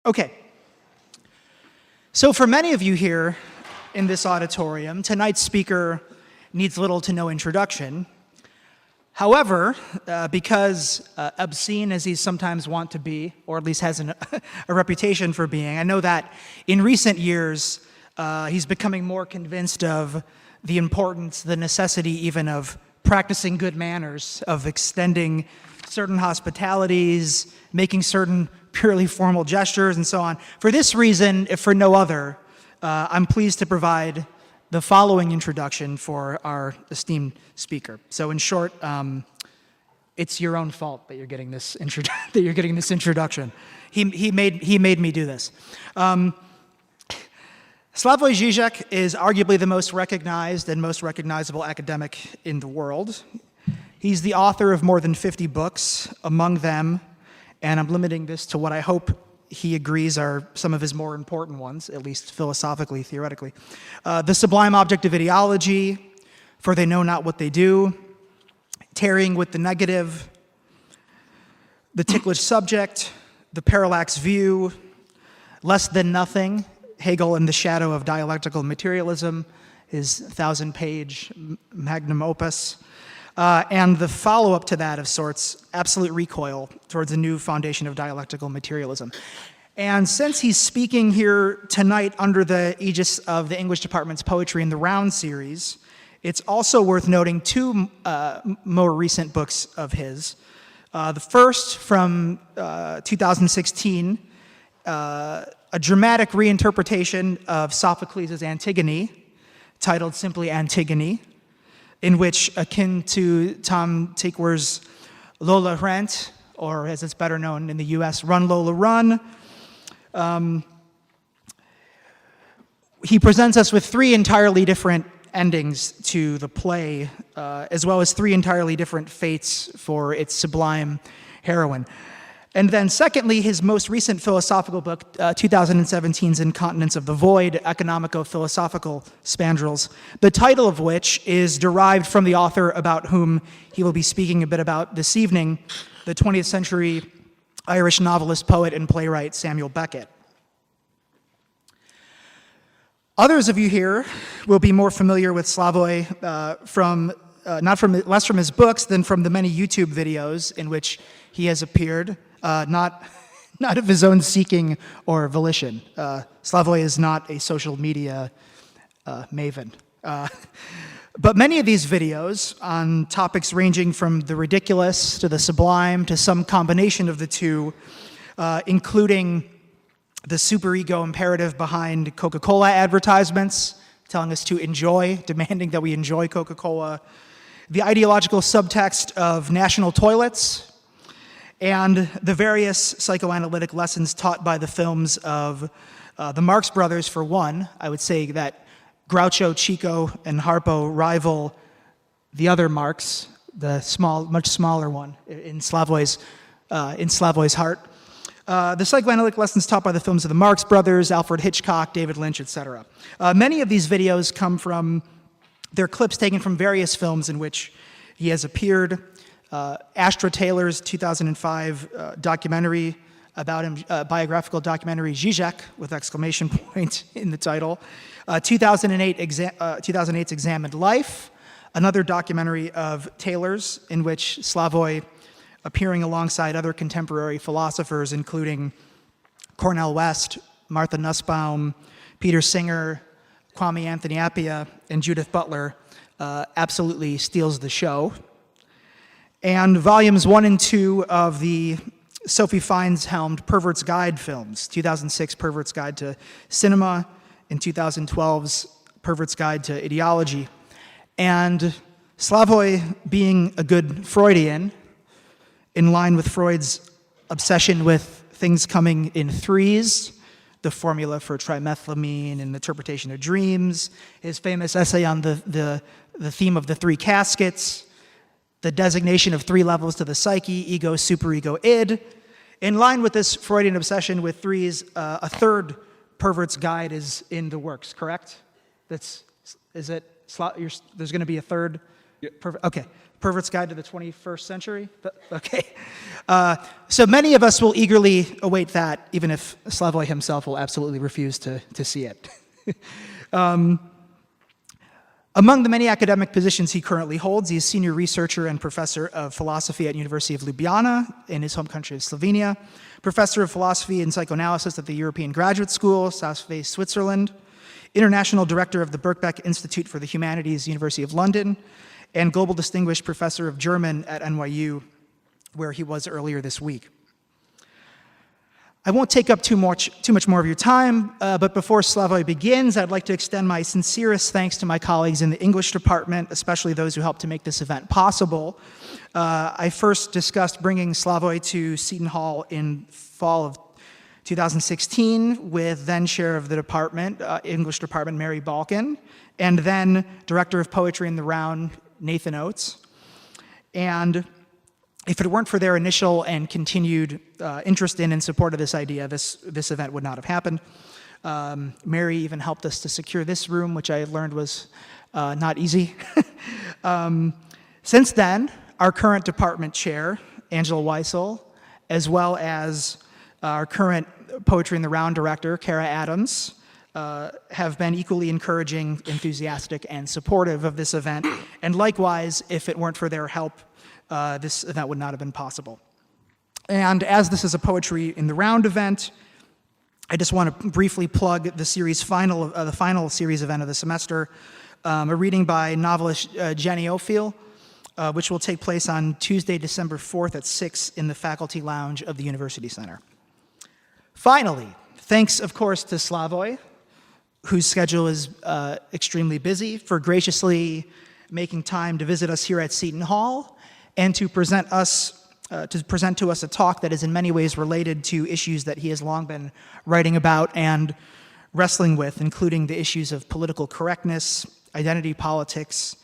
Okay, so for many of you here in this auditorium, tonight's speaker needs little to no introduction. However, because obscene as he's sometimes wont to be, or at least has a reputation for being, I know that in recent years he's becoming more convinced of the importance, the necessity even of practicing good manners, of extending certain hospitalities, making certain purely formal gestures, and so on. For this reason, if for no other, I'm pleased to provide the following introduction for our esteemed speaker. So in short, it's your own fault that you're getting this introduction. He made me do this. Slavoj Žižek is arguably the most recognized and most recognizable academic in the world. He's the author of more than 50 books, among them, and I'm limiting this to what I hope he agrees are some of his more important ones, at least philosophically, theoretically. The Sublime Object of Ideology, For They Know Not What They Do, Tarrying with the Negative, The Ticklish Subject, The Parallax View, Less Than Nothing, Hegel and the Shadow of Dialectical Materialism, his 1,000-page magnum opus, and the follow-up to that of sorts, Absolute Recoil, towards a new foundation of dialectical materialism. And since he's speaking here tonight under the aegis of the English Department's Poetry in the Round series, it's also worth noting two more recent books of his. The first from 2016, a dramatic reinterpretation of Sophocles' Antigone, titled simply Antigone, in which, akin to Tom Tykwer's Lola Rent, or as it's better known in the US, Run Lola Run, he presents us with three entirely different endings to the play, as well as three entirely different fates for its sublime heroine. And then secondly, his most recent philosophical book, 2017's Incontinence of the Void, Economico-Philosophical Spandrels, the title of which is derived from the author about whom he will be speaking a bit about this evening, the 20th century Irish novelist, poet, and playwright Samuel Beckett. Others of you here will be more familiar with Slavoj less from his books than from the many YouTube videos in which he has appeared. Not of his own seeking or volition. Slavoj is not a social media maven. But many of these videos on topics ranging from the ridiculous to the sublime to some combination of the two, including the superego imperative behind Coca-Cola advertisements, telling us to enjoy, demanding that we enjoy Coca-Cola, the ideological subtext of national toilets, and the various psychoanalytic lessons taught by the films of the Marx Brothers. For one, I would say that Groucho, Chico, and Harpo rival the other Marx, the much smaller one in Slavoj's heart. The psychoanalytic lessons taught by the films of the Marx Brothers, Alfred Hitchcock, David Lynch, etc. Many of these videos come from, they're clips taken from various films in which he has appeared. Astra Taylor's 2005 documentary about him, biographical documentary Žižek, with exclamation point in the title. 2008's Examined Life, another documentary of Taylor's in which Slavoj, appearing alongside other contemporary philosophers, including Cornel West, Martha Nussbaum, Peter Singer, Kwame Anthony Appiah, and Judith Butler, absolutely steals the show. And volumes 1 and 2 of the Sophie Fiennes-helmed Pervert's Guide films, 2006 Pervert's Guide to Cinema, and 2012's Pervert's Guide to Ideology. And Slavoj, being a good Freudian, in line with Freud's obsession with things coming in threes, the formula for trimethylamine and interpretation of dreams, his famous essay on the theme of the three caskets, the designation of three levels to the psyche, ego, superego, id. In line with this Freudian obsession with threes, a third Pervert's Guide is in the works, correct? There's going to be a third Yeah. Okay. Pervert's Guide to the 21st Century? Okay. So many of us will eagerly await that, even if Slavoj himself will absolutely refuse to see it. Among the many academic positions he currently holds, he is senior researcher and professor of philosophy at University of Ljubljana in his home country of Slovenia, professor of philosophy and psychoanalysis at the European Graduate School, Sasve, Switzerland, international director of the Birkbeck Institute for the Humanities, University of London, and global distinguished professor of German at NYU, where he was earlier this week. I won't take up too much more of your time, but before Slavoj begins, I'd like to extend my sincerest thanks to my colleagues in the English department, especially those who helped to make this event possible. I first discussed bringing Slavoj to Seton Hall in fall of 2016 with then chair of the department, English department, Mary Balkin, and then director of poetry in the round, Nathan Oates. And if it weren't for their initial and continued interest in and support of this idea, this event would not have happened. Mary even helped us to secure this room, which I learned was not easy. Since then, our current department chair, Angela Weissel, as well as our current Poetry in the Round director, Kara Adams, have been equally encouraging, enthusiastic, and supportive of this event. And likewise, if it weren't for their help, this event would not have been possible. And as this is a Poetry in the Round event, I just want to briefly plug the final series event of the semester, a reading by novelist Jenny Ophir, which will take place on Tuesday, December 4th at 6 in the faculty lounge of the University Center. Finally, thanks, of course, to Slavoj, whose schedule is extremely busy, for graciously making time to visit us here at Seton Hall and to present to us a talk that is in many ways related to issues that he has long been writing about and wrestling with, including the issues of political correctness, identity politics,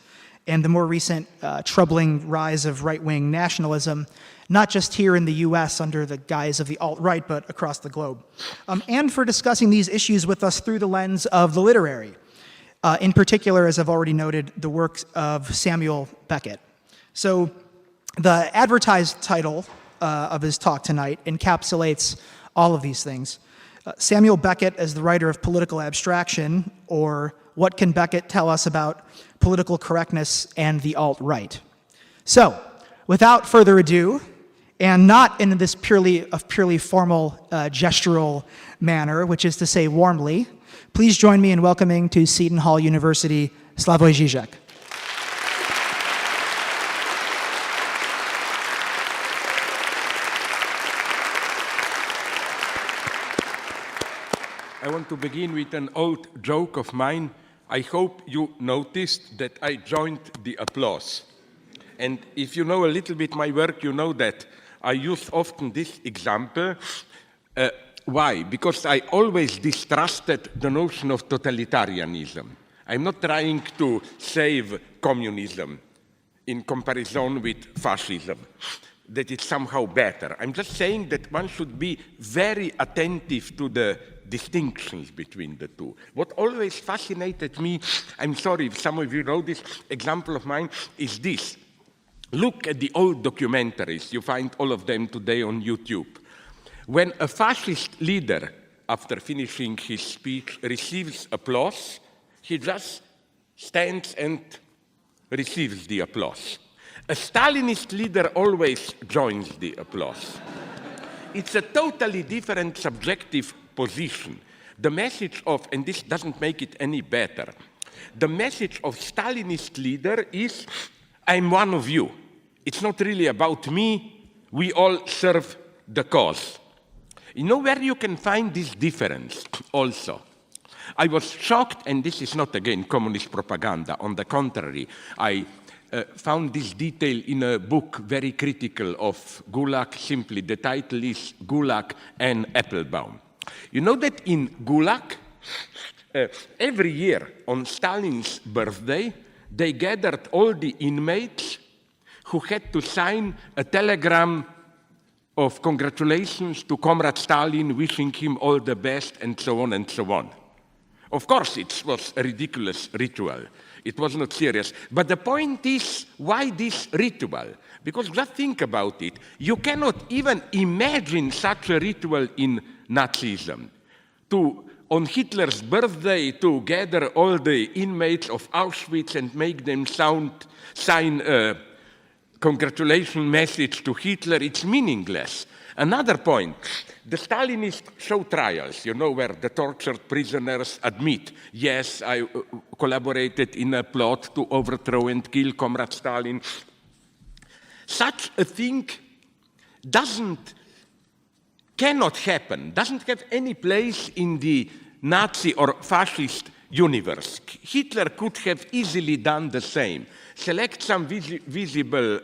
and the more recent troubling rise of right-wing nationalism, not just here in the US under the guise of the alt-right, but across the globe. And for discussing these issues with us through the lens of the literary. In particular, as I've already noted, the work of Samuel Beckett. So the advertised title of his talk tonight encapsulates all of these things. Samuel Beckett as the writer of political abstraction, or what can Beckett tell us about political correctness and the alt-right? So, without further ado, and not in this purely formal gestural manner, which is to say warmly, please join me in welcoming to Seton Hall University, Slavoj Žižek. I want to begin with an old joke of mine. I hope you noticed that I joined the applause. And if you know a little bit my work, you know that I use often this example. Why? Because I always distrusted the notion of totalitarianism. I'm not trying to save communism in comparison with fascism, that it's somehow better. I'm just saying that one should be very attentive to the distinctions between the two. What always fascinated me, I'm sorry if some of you know this example of mine, is this. Look at the old documentaries. You find all of them today on YouTube. When a fascist leader, after finishing his speech, receives applause, he just stands and receives the applause. A Stalinist leader always joins the applause. It's a totally different subjective position. The message of, and this doesn't make it any better, the message of Stalinist leader is, I'm one of you. It's not really about me. We all serve the cause. You know where you can find this difference also? I was shocked, and this is not, again, communist propaganda. On the contrary, I found this detail in a book very critical of Gulag. Simply, the title is Gulag and Applebaum. You know that in Gulag, every year on Stalin's birthday, they gathered all the inmates who had to sign a telegram of congratulations to Comrade Stalin, wishing him all the best, and so on and so on. Of course, it was a ridiculous ritual. It was not serious. But the point is, why this ritual? Because just think about it. You cannot even imagine such a ritual in Nazism. On Hitler's birthday, to gather all the inmates of Auschwitz and make them sign a congratulation message to Hitler, it's meaningless. Another point, the Stalinist show trials, where the tortured prisoners admit, yes, I collaborated in a plot to overthrow and kill Comrade Stalin. Such a thing cannot happen, doesn't have any place in the Nazi or fascist universe. Hitler could have easily done the same. Select some visible,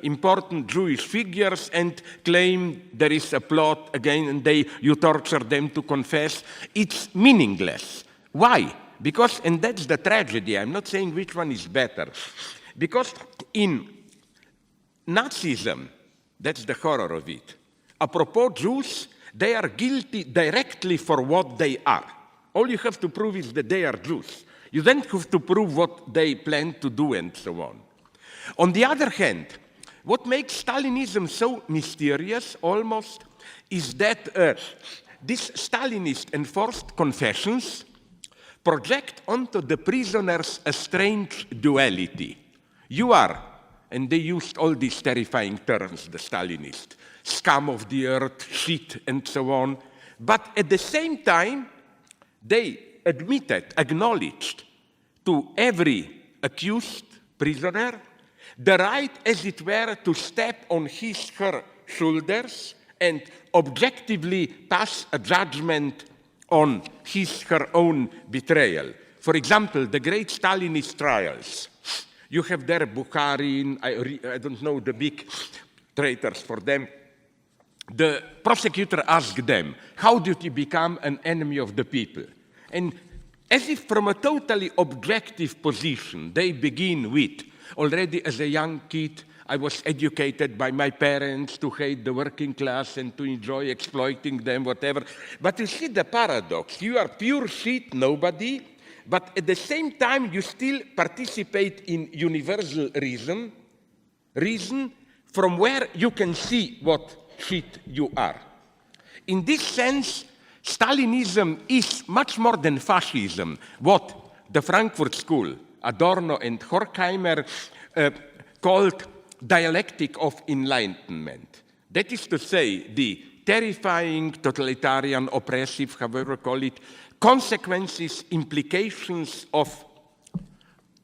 important Jewish figures and claim there is a plot again, and you torture them to confess. It's meaningless. Why? Because, and that's the tragedy, I'm not saying which one is better, because in Nazism, that's the horror of it. Apropos Jews, they are guilty directly for what they are. All you have to prove is that they are Jews. You don't have to prove what they plan to do and so on. On the other hand, what makes Stalinism so mysterious almost is that these Stalinist enforced confessions project onto the prisoners a strange duality. You are, and they used all these terrifying terms, the Stalinists, scum of the earth, shit, and so on. But at the same time, they acknowledged to every accused prisoner the right, as it were, to step on her shoulders and objectively pass a judgment on her own betrayal. For example, the great Stalinist trials. You have there Bukharin, I don't know the big traitors for them. The prosecutor asked them, how did you become an enemy of the people? And as if from a totally objective position, they begin with, already as a young kid, I was educated by my parents to hate the working class and to enjoy exploiting them, whatever. But you see the paradox. You are pure shit, nobody, but at the same time, you still participate in universal reason from where you can see what shit you are. In this sense, Stalinism is much more than fascism, what the Frankfurt School, Adorno and Horkheimer, called dialectic of enlightenment. That is to say, the terrifying, totalitarian, oppressive, however you call it, consequences, implications of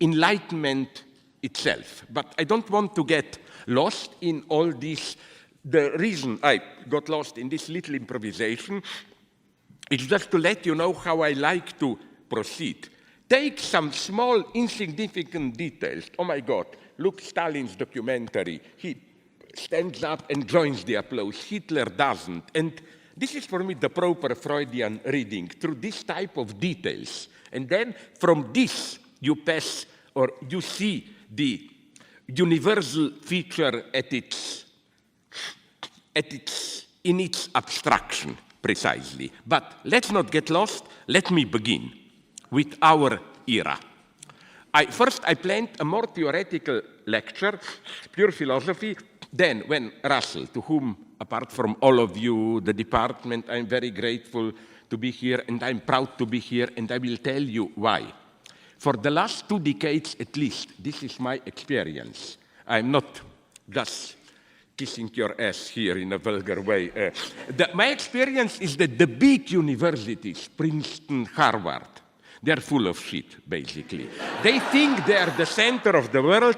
enlightenment itself. But I don't want to get lost in all this. The reason I got lost in this little improvisation is just to let you know how I like to proceed. Take some small, insignificant details. Oh my God, look Stalin's documentary. He stands up and joins the applause. Hitler doesn't. And this is for me the proper Freudian reading, through this type of details. And then from this you pass, or you see the universal feature in its abstraction, precisely. But let's not get lost. Let me begin with our era. First, I planned a more theoretical lecture, pure philosophy. Then, when Russell, to whom, apart from all of you, the department, I'm very grateful to be here, and I'm proud to be here, and I will tell you why. For the last 2 decades at least, this is my experience. I'm not just kissing your ass here in a vulgar way. My experience is that the big universities, Princeton, Harvard, they're full of shit, basically. They think they are the center of the world,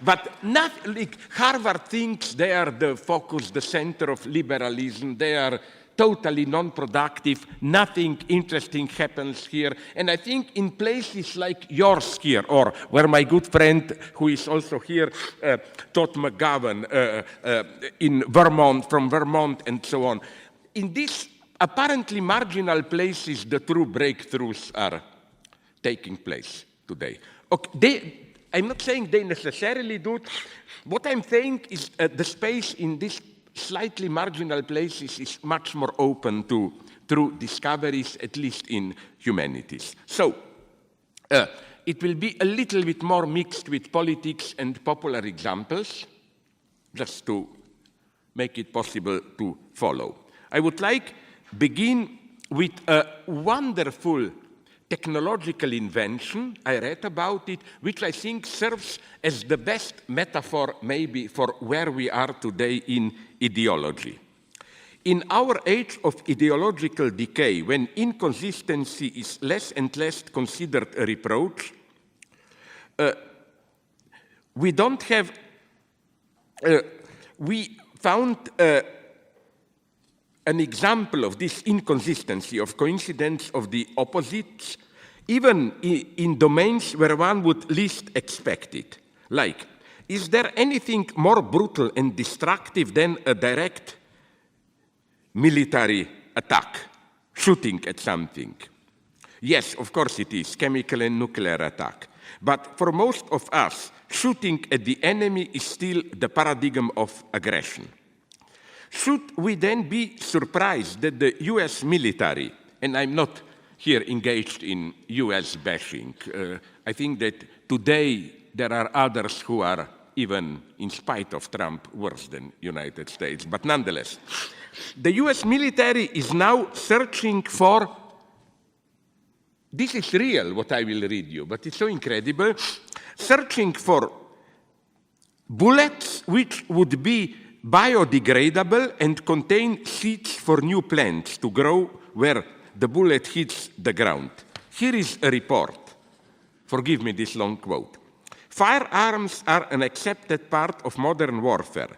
but not like Harvard thinks they are the focus, the center of liberalism. They are totally non-productive. Nothing interesting happens here. And I think in places like yours here, or where my good friend, who is also here, Todd McGowan, in Vermont, from Vermont, and so on, in these apparently marginal places, the true breakthroughs are taking place today. Okay, I'm not saying they necessarily do. What I'm saying is the space in these slightly marginal places is much more open to true discoveries, at least in humanities. So, it will be a little bit more mixed with politics and popular examples, just to make it possible to follow. I would like to begin with a wonderful technological invention. I read about it, which I think serves as the best metaphor maybe for where we are today in ideology. In our age of ideological decay, when inconsistency is less and less considered a reproach, we found an example of this inconsistency, of coincidence of the opposites, even in domains where one would least expect it. Like, is there anything more brutal and destructive than a direct military attack, shooting at something? Yes, of course it is, chemical and nuclear attack. But for most of us, shooting at the enemy is still the paradigm of aggression. Should we then be surprised that the US military, and I'm not here engaged in US bashing, I think that today there are others who are, even in spite of Trump, worse than United States, but nonetheless, the US military is now searching for, this is real what I will read you, but it's so incredible, searching for bullets which would be biodegradable and contain seeds for new plants to grow where the bullet hits the ground. Here is a report. Forgive me this long quote. Firearms are an accepted part of modern warfare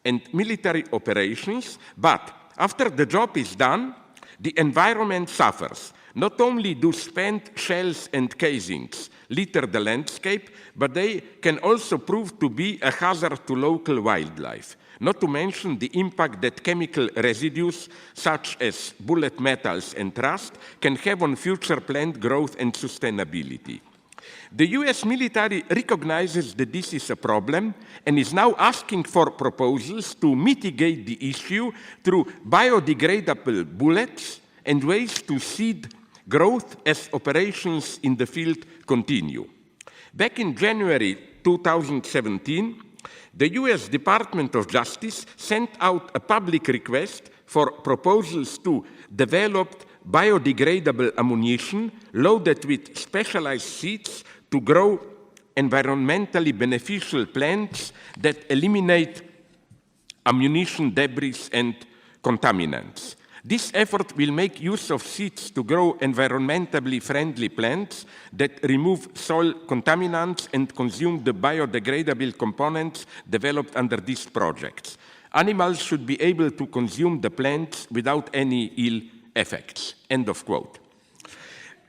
and military operations, but after the job is done, the environment suffers. Not only do spent shells and casings litter the landscape, but they can also prove to be a hazard to local wildlife. Not to mention the impact that chemical residues, such as bullet metals and rust, can have on future plant growth and sustainability. The US military recognizes that this is a problem and is now asking for proposals to mitigate the issue through biodegradable bullets and ways to seed growth as operations in the field continue. Back in January 2017, the US Department of Justice sent out a public request for proposals to develop biodegradable ammunition loaded with specialized seeds to grow environmentally beneficial plants that eliminate ammunition debris and contaminants. This effort will make use of seeds to grow environmentally friendly plants that remove soil contaminants and consume the biodegradable components developed under these projects. Animals should be able to consume the plants without any ill effects. End of quote.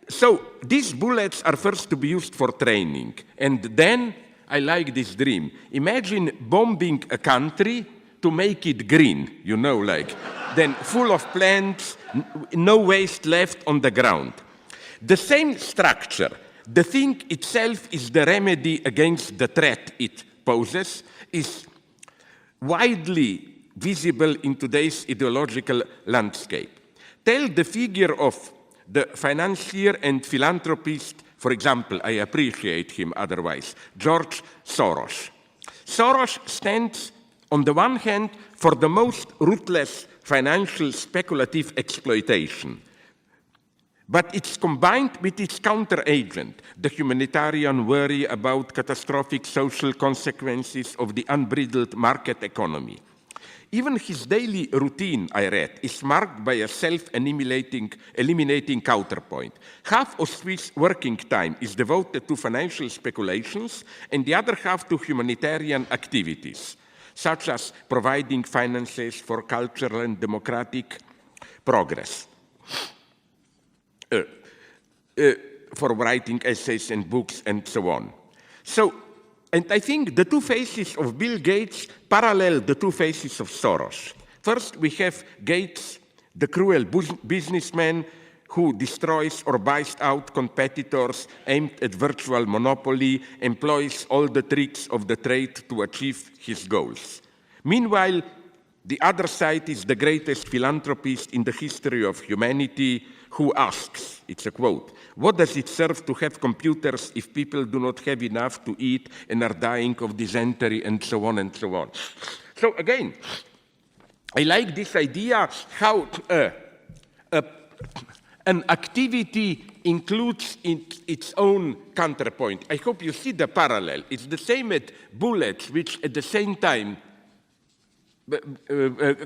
So these bullets are first to be used for training. And then, I like this dream. Imagine bombing a country to make it green, you know, like, then full of plants, no waste left on the ground. The same structure, the thing itself is the remedy against the threat it poses, is widely visible in today's ideological landscape. Tell the figure of the financier and philanthropist, for example, I appreciate him otherwise, George Soros. Soros stands on the one hand for the most ruthless financial speculative exploitation, but it's combined with its counteragent, the humanitarian worry about catastrophic social consequences of the unbridled market economy. Even his daily routine, I read, is marked by a self-eliminating counterpoint. Half of Swiss working time is devoted to financial speculations and the other half to humanitarian activities, such as providing finances for cultural and democratic progress, for writing essays and books and so on. So, and I think the two faces of Bill Gates parallel the two faces of Soros. First, we have Gates, the cruel businessman who destroys or buys out competitors aimed at virtual monopoly, employs all the tricks of the trade to achieve his goals. Meanwhile, the other side is the greatest philanthropist in the history of humanity who asks, it's a quote, "What does it serve to have computers if people do not have enough to eat and are dying of dysentery," and so on and so on. So again, I like this idea how an activity includes its own counterpoint. I hope you see the parallel. It's the same at bullets, which at the same time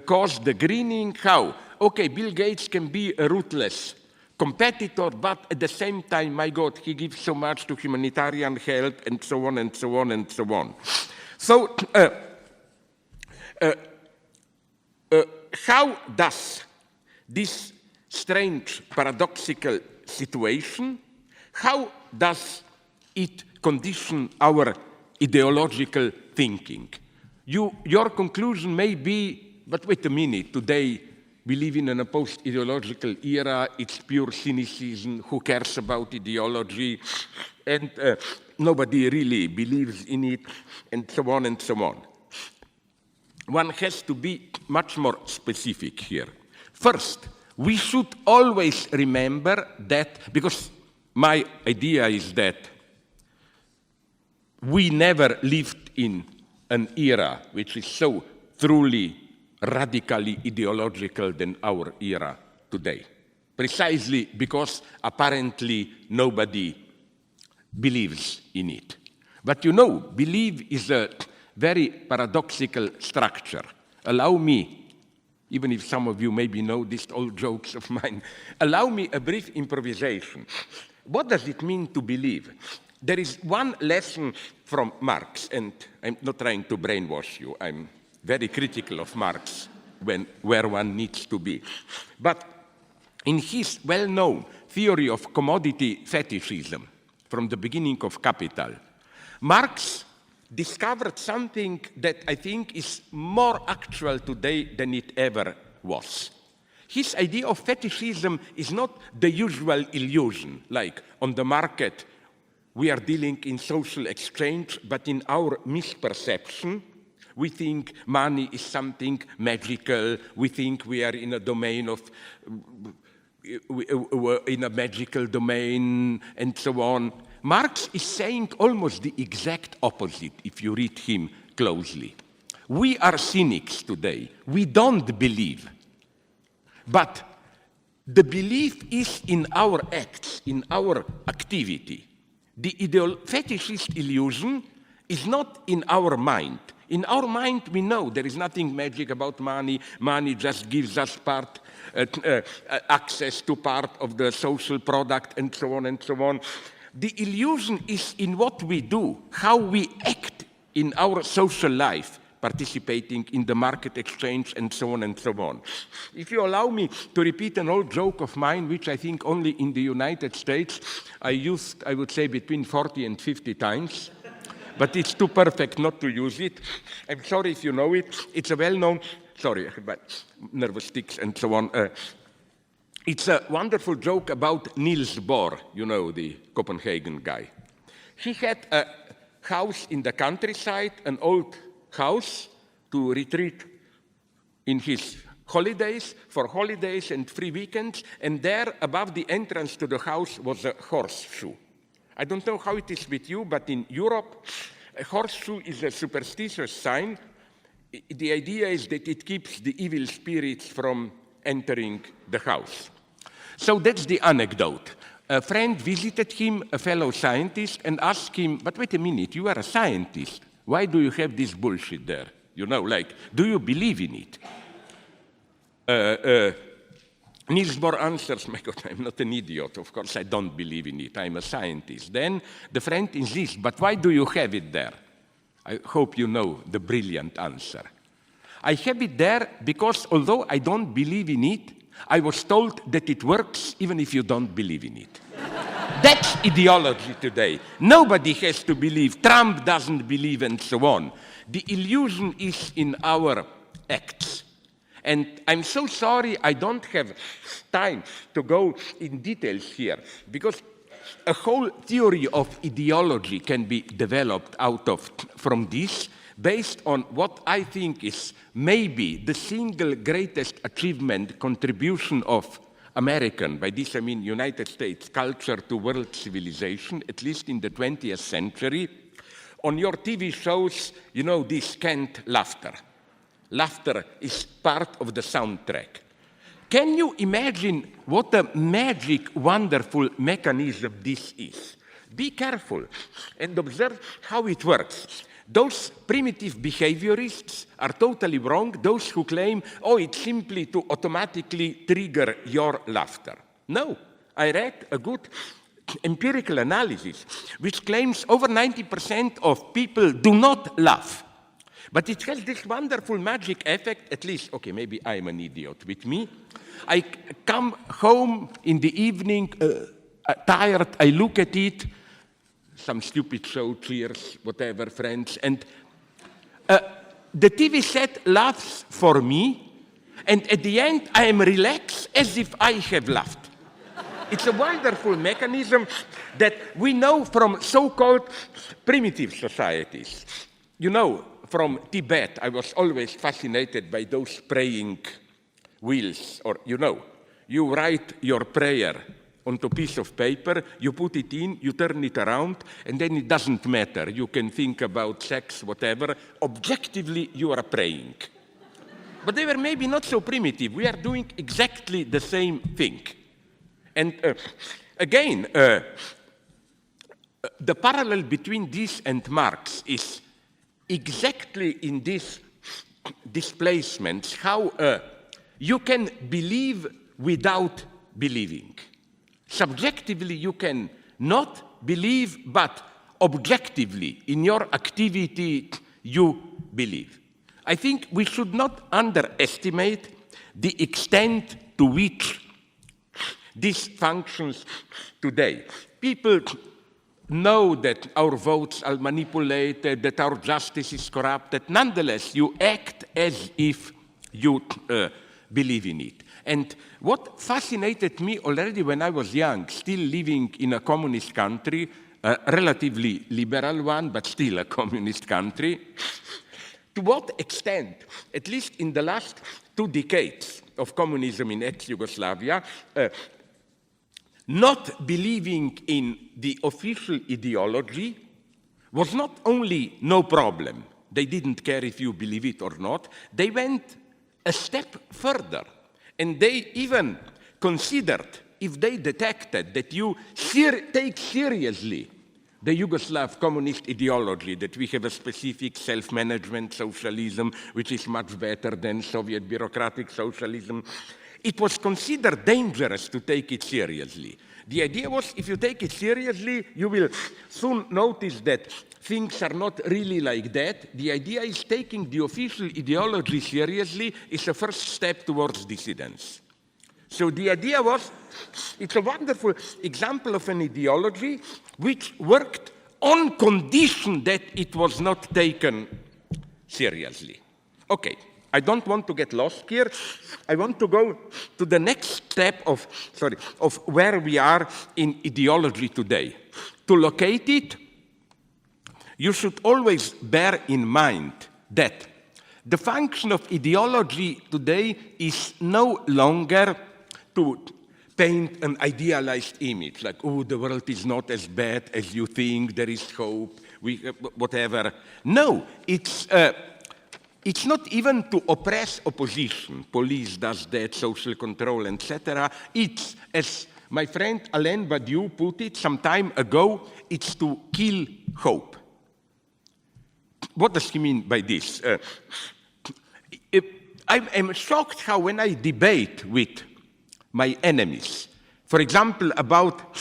cause the greening. How? Okay, Bill Gates can be a ruthless competitor, but at the same time, my God, he gives so much to humanitarian help, and so on and so on and so on. So, how does this strange paradoxical situation, how does it condition our ideological thinking? Your conclusion may be, but wait a minute, today we live in a post-ideological era, it's pure cynicism, who cares about ideology, and nobody really believes in it, and so on and so on. One has to be much more specific here. First, we should always remember that, because my idea is that we never lived in an era which is so truly radically ideological than our era today, precisely because apparently nobody believes in it. But you know, belief is a very paradoxical structure. Allow me, even if some of you maybe know these old jokes of mine, allow me a brief improvisation. What does it mean to believe? There is one lesson from Marx, and I'm not trying to brainwash you. I'm very critical of Marx where one needs to be. But in his well-known theory of commodity fetishism, from the beginning of Capital, Marx discovered something that I think is more actual today than it ever was. His idea of fetishism is not the usual illusion, like on the market we are dealing in social exchange, but in our misperception, we think money is something magical, we think we are in a domain of, in a magical domain, and so on. Marx is saying almost the exact opposite if you read him closely. We are cynics today. We don't believe. But the belief is in our acts, in our activity. The fetishist illusion is not in our mind. In our mind, we know there is nothing magic about money. Money just gives us access to part of the social product, and so on and so on. The illusion is in what we do, how we act in our social life, participating in the market exchange, and so on and so on. If you allow me to repeat an old joke of mine, which I think only in the United States I used, I would say, between 40 and 50 times, but it's too perfect not to use it. I'm sorry if you know it. It's a well-known, sorry, but nervous tics and so on. It's a wonderful joke about Niels Bohr, you know, the Copenhagen guy. He had a house in the countryside, an old house to retreat in his holidays, for holidays and free weekends, and there above the entrance to the house was a horseshoe. I don't know how it is with you, but in Europe, a horseshoe is a superstitious sign. The idea is that it keeps the evil spirits from entering the house. So that's the anecdote. A friend visited him, a fellow scientist, and asked him, but wait a minute, you are a scientist. Why do you have this bullshit there? You know, like, do you believe in it? Niels Bohr answers, my God, I'm not an idiot. Of course, I don't believe in it. I'm a scientist. Then the friend insists, but why do you have it there? I hope you know the brilliant answer. I have it there because although I don't believe in it, I was told that it works even if you don't believe in it. That's ideology today. Nobody has to believe. Trump doesn't believe, and so on. The illusion is in our acts. And I'm so sorry I don't have time to go in details here, because a whole theory of ideology can be developed from this, based on what I think is maybe the single greatest achievement, contribution of American, by this I mean United States, culture to world civilization, at least in the 20th century, on your TV shows, you know, this canned laughter. Laughter is part of the soundtrack. Can you imagine what a magic, wonderful mechanism this is? Be careful and observe how it works. Those primitive behaviorists are totally wrong, those who claim, oh, it's simply to automatically trigger your laughter. No, I read a good empirical analysis which claims over 90% of people do not laugh. But it has this wonderful magic effect, at least, okay, maybe I'm an idiot. With me, I come home in the evening, tired, I look at it, some stupid show, Cheers, whatever, Friends, and the TV set laughs for me, and at the end, I am relaxed as if I have laughed. It's a wonderful mechanism that we know from so-called primitive societies. You know, from Tibet, I was always fascinated by those praying wheels, or, you know, you write your prayer onto a piece of paper, you put it in, you turn it around, and then it doesn't matter. You can think about sex, whatever. Objectively, you are praying. But they were maybe not so primitive. We are doing exactly the same thing. And again, the parallel between this and Marx is exactly in these displacements, how you can believe without believing. Subjectively, you can not believe, but objectively, in your activity, you believe. I think we should not underestimate the extent to which this functions today. People know that our votes are manipulated, that our justice is corrupted. Nonetheless, you act as if you believe in it. And what fascinated me already when I was young, still living in a communist country, a relatively liberal one, but still a communist country, to what extent, at least in the last 2 decades of communism in ex-Yugoslavia, not believing in the official ideology was not only no problem. They didn't care if you believe it or not. They went a step further. And they even considered, if they detected that you take seriously the Yugoslav communist ideology, that we have a specific self-management socialism, which is much better than Soviet bureaucratic socialism, it was considered dangerous to take it seriously. The idea was, if you take it seriously, you will soon notice that things are not really like that. The idea is taking the official ideology seriously is a first step towards dissidence. So the idea was, it's a wonderful example of an ideology which worked on condition that it was not taken seriously. Okay, I don't want to get lost here. I want to go to the next step of where we are in ideology today. To locate it, you should always bear in mind that the function of ideology today is no longer to paint an idealized image, like, oh, the world is not as bad as you think, there is hope, whatever. No, it's not even to oppress opposition. Police does that, social control, etc. It's, as my friend Alain Badiou put it some time ago, it's to kill hope. What does he mean by this? I'm shocked how when I debate with my enemies, for example, about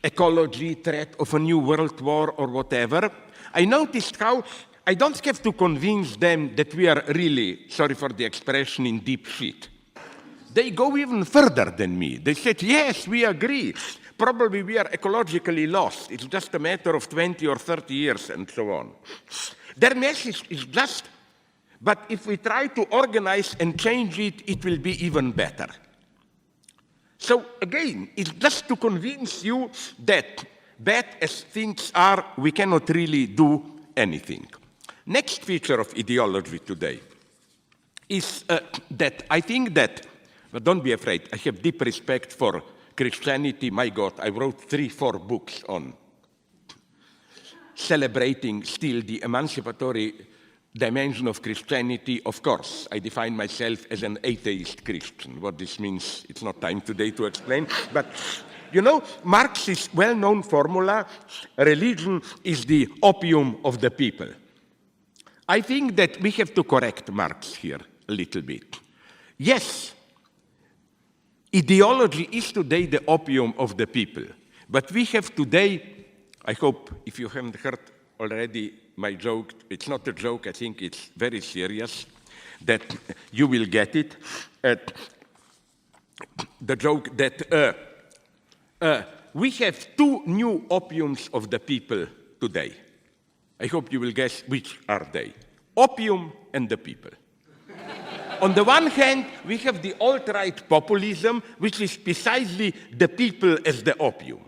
ecology, threat of a new world war or whatever, I noticed how I don't have to convince them that we are really, sorry for the expression, in deep shit. They go even further than me. They said, yes, we agree. Probably we are ecologically lost. It's just a matter of 20 or 30 years and so on. Their message is just, but if we try to organize and change it, it will be even better. So again, it's just to convince you that bad as things are, we cannot really do anything. Next feature of ideology today is that I think that But don't be afraid. I have deep respect for Christianity. My God, I wrote 3-4 books on celebrating still the emancipatory dimension of Christianity. Of course, I define myself as an atheist Christian. What this means, it's not time today to explain. But, you know, Marx's well-known formula, religion is the opium of the people. I think that we have to correct Marx here a little bit. Yes, ideology is today the opium of the people. But we have today, I hope if you haven't heard already my joke, it's not a joke, I think it's very serious, that you will get it. The joke that we have 2 new opiums of the people today. I hope you will guess which are they. Opium and the people. On the one hand, we have the alt-right populism, which is precisely the people as the opium,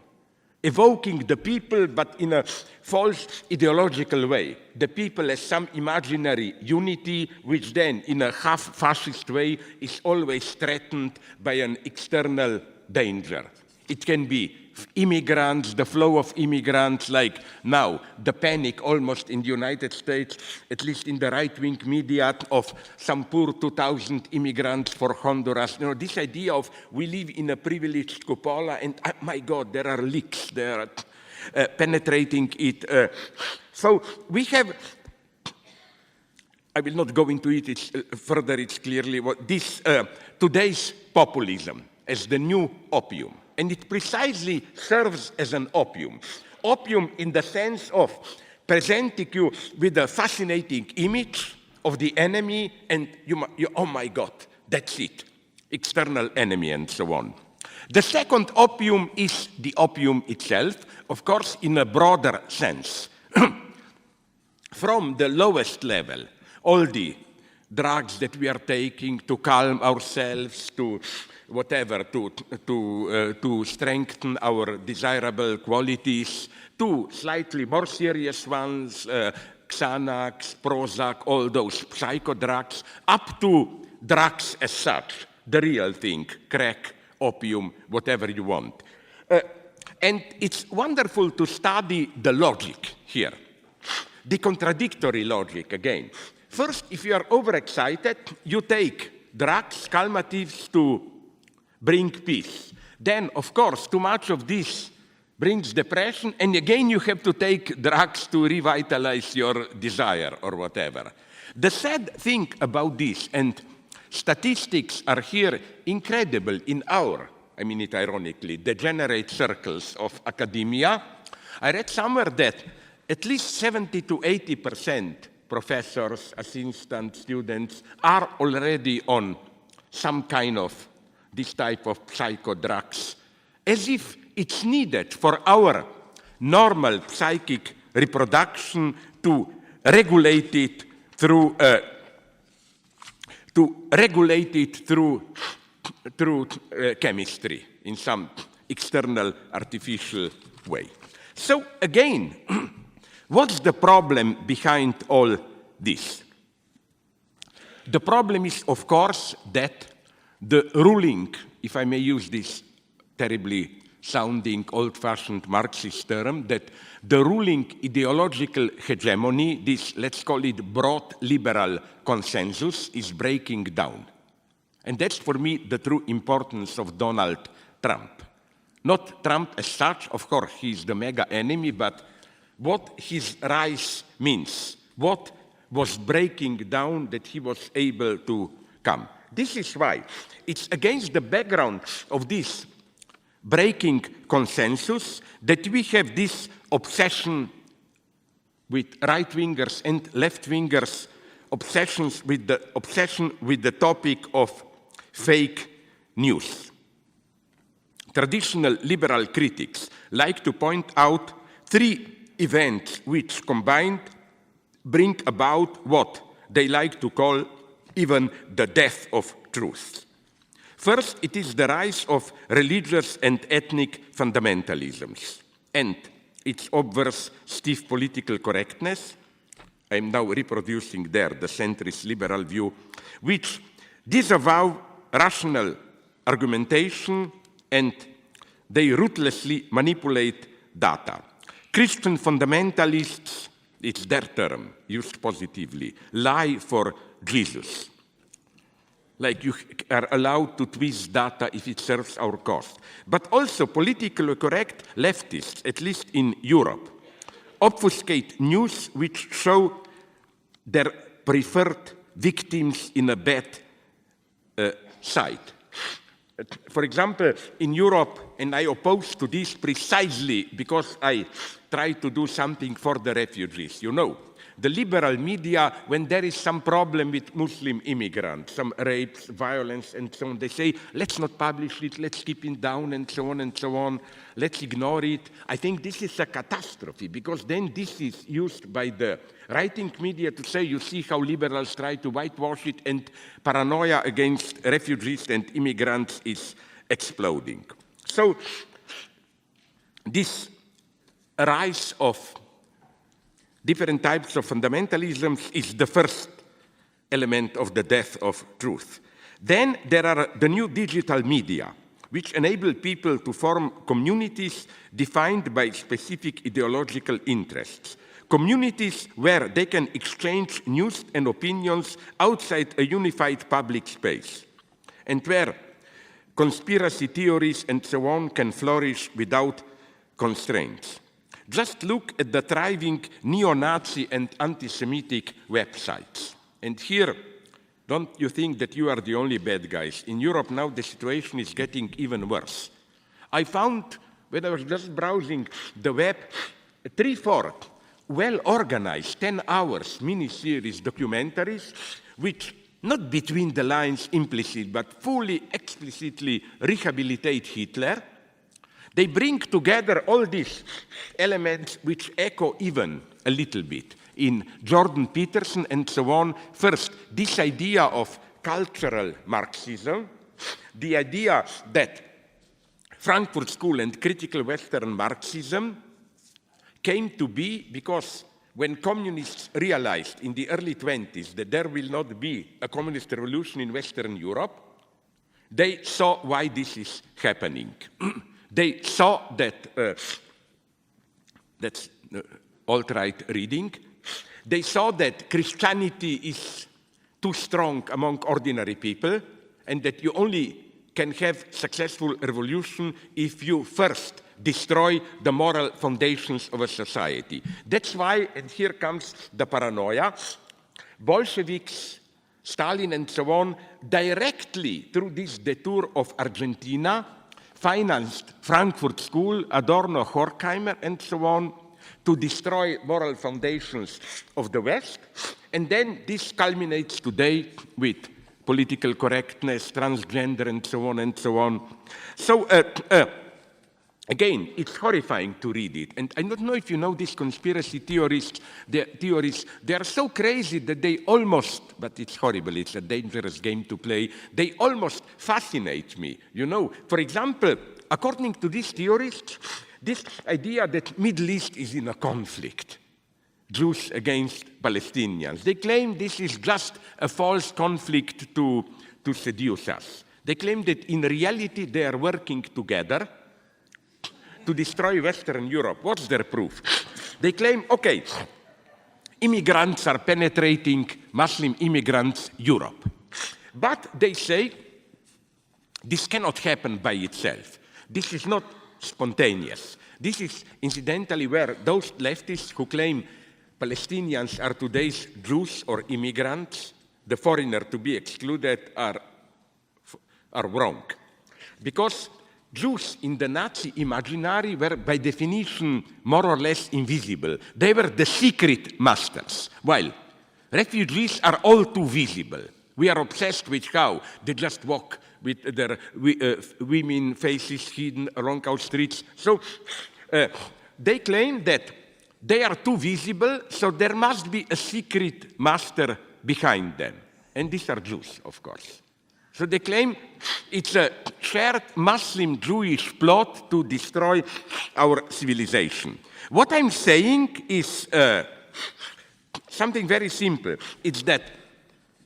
evoking the people, but in a false ideological way. The people as some imaginary unity, which then, in a half-fascist way, is always threatened by an external danger. It can be immigrants, the flow of immigrants, like now, the panic almost in the United States, at least in the right-wing media, of some poor 2,000 immigrants for Honduras. You know, this idea of we live in a privileged cupola and, my God, there are leaks there penetrating it. So we have, I will not go into it, it's clearly what this, today's populism as the new opium. And it precisely serves as an opium. Opium in the sense of presenting you with a fascinating image of the enemy, and you oh my God, that's it, external enemy and so on. The second opium is the opium itself, of course, in a broader sense. From the lowest level, all the drugs that we are taking to calm ourselves, to whatever, to strengthen our desirable qualities, to slightly more serious ones, Xanax, Prozac, all those psychodrugs, up to drugs as such, the real thing, crack, opium, whatever you want. And it's wonderful to study the logic here, the contradictory logic again. First, if you are overexcited, you take drugs, calmatives to bring peace. Then, of course, too much of this brings depression, and again you have to take drugs to revitalize your desire or whatever. The sad thing about this, and statistics are here incredible in our, I mean it ironically, degenerate circles of academia. I read somewhere that at least 70 to 80% professors, assistant students are already on some kind of this type of psychodrugs, as if it's needed for our normal psychic reproduction to regulate it through chemistry in some external artificial way. So again, what's the problem behind all this? The problem is, of course, that the ruling, if I may use this terribly sounding old-fashioned Marxist term, that the ruling ideological hegemony, this, let's call it broad liberal consensus, is breaking down. And that's for me the true importance of Donald Trump. Not Trump as such, of course, he's the mega enemy, but what his rise means, what was breaking down that he was able to come. This is why it's against the background of this breaking consensus that we have this obsession with right-wingers and left-wingers, obsession with the topic of fake news. Traditional liberal critics like to point out 3 events which combined bring about what they like to call even the death of truth. First, it is the rise of religious and ethnic fundamentalisms and its obverse stiff political correctness. I am now reproducing there the centrist liberal view, which disavow rational argumentation, and they ruthlessly manipulate data. Christian fundamentalists, it's their term, used positively, lie for Jesus. Like you are allowed to twist data if it serves our cause. But also politically correct leftists, at least in Europe, obfuscate news which show their preferred victims in a bad side. For example, in Europe, and I oppose to this precisely because I try to do something for the refugees, you know, the liberal media, when there is some problem with Muslim immigrants, some rapes, violence, and so on, they say, let's not publish it, let's keep it down, and so on, let's ignore it. I think this is a catastrophe, because then this is used by the right-wing media to say, you see how liberals try to whitewash it, and paranoia against refugees and immigrants is exploding. So this rise of different types of fundamentalisms is the first element of the death of truth. Then there are the new digital media, which enable people to form communities defined by specific ideological interests. Communities where they can exchange news and opinions outside a unified public space, and where conspiracy theories and so on can flourish without constraints. Just look at the thriving neo-Nazi and anti-Semitic websites. And here, don't you think that you are the only bad guys? In Europe now, the situation is getting even worse. I found, when I was just browsing the web, 3/4 well-organized 10 hours mini-series documentaries, which not between the lines implicit, but fully explicitly rehabilitate Hitler. They bring together all these elements which echo even a little bit in Jordan Peterson and so on. First, this idea of cultural Marxism, the idea that Frankfurt School and critical Western Marxism came to be because when communists realized in the early 20s that there will not be a communist revolution in Western Europe, they saw why this is happening. They saw that, that's alt-right reading, they saw that Christianity is too strong among ordinary people, and that you only can have successful revolution if you first destroy the moral foundations of a society. That's why, and here comes the paranoia, Bolsheviks, Stalin and so on, directly through this detour of Argentina, financed Frankfurt School, Adorno, Horkheimer, and so on, to destroy moral foundations of the West. And then this culminates today with political correctness, transgender, and so on and so on. So, again, it's horrifying to read it. And I don't know if you know these conspiracy theorists, they are so crazy that they almost, but it's horrible, it's a dangerous game to play, they almost fascinate me. You know, for example, according to these theorists, this idea that Middle East is in a conflict, Jews against Palestinians, they claim this is just a false conflict to seduce us. They claim that in reality they are working together to destroy Western Europe. What's their proof? They claim, okay, immigrants are penetrating, Muslim immigrants, Europe. But they say this cannot happen by itself. This is not spontaneous. This is incidentally where those leftists who claim Palestinians are today's Jews or immigrants, the foreigner to be excluded, are wrong. Because Jews in the Nazi imaginary were by definition more or less invisible. They were the secret masters, while refugees are all too visible. We are obsessed with how they just walk with their women faces hidden along our streets. So they claim that they are too visible, so there must be a secret master behind them. And these are Jews, of course. So they claim it's a shared Muslim-Jewish plot to destroy our civilization. What I'm saying is something very simple. It's that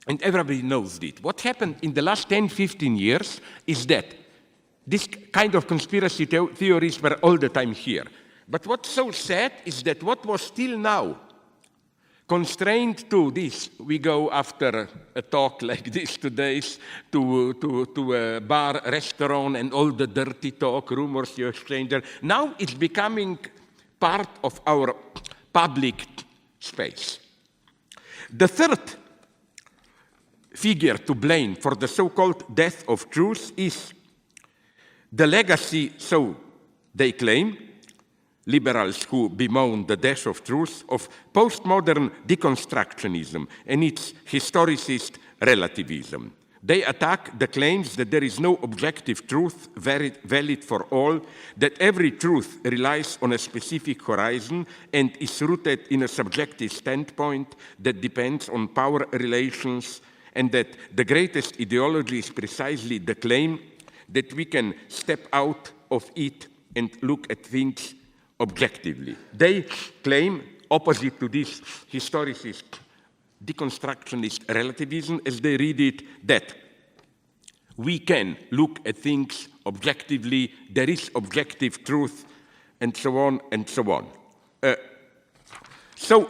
and everybody knows it. What happened in the last 10, 15 years is that this kind of conspiracy theories were all the time here. But what's so sad is that what was still now constrained to this, we go after a talk like this today to a bar, restaurant, and all the dirty talk, rumors you exchange there. Now it's becoming part of our public space. The third figure to blame for the so-called death of Jews is the legacy, so they claim, liberals who bemoan the death of Jews, of postmodern deconstructionism and its historicist relativism. They attack the claims that there is no objective truth valid for all, that every truth relies on a specific horizon and is rooted in a subjective standpoint that depends on power relations, and that the greatest ideology is precisely the claim that we can step out of it and look at things objectively. They claim, opposite to this historicist, deconstructionist relativism, as they read it, that we can look at things objectively, there is objective truth, and so on and so on. So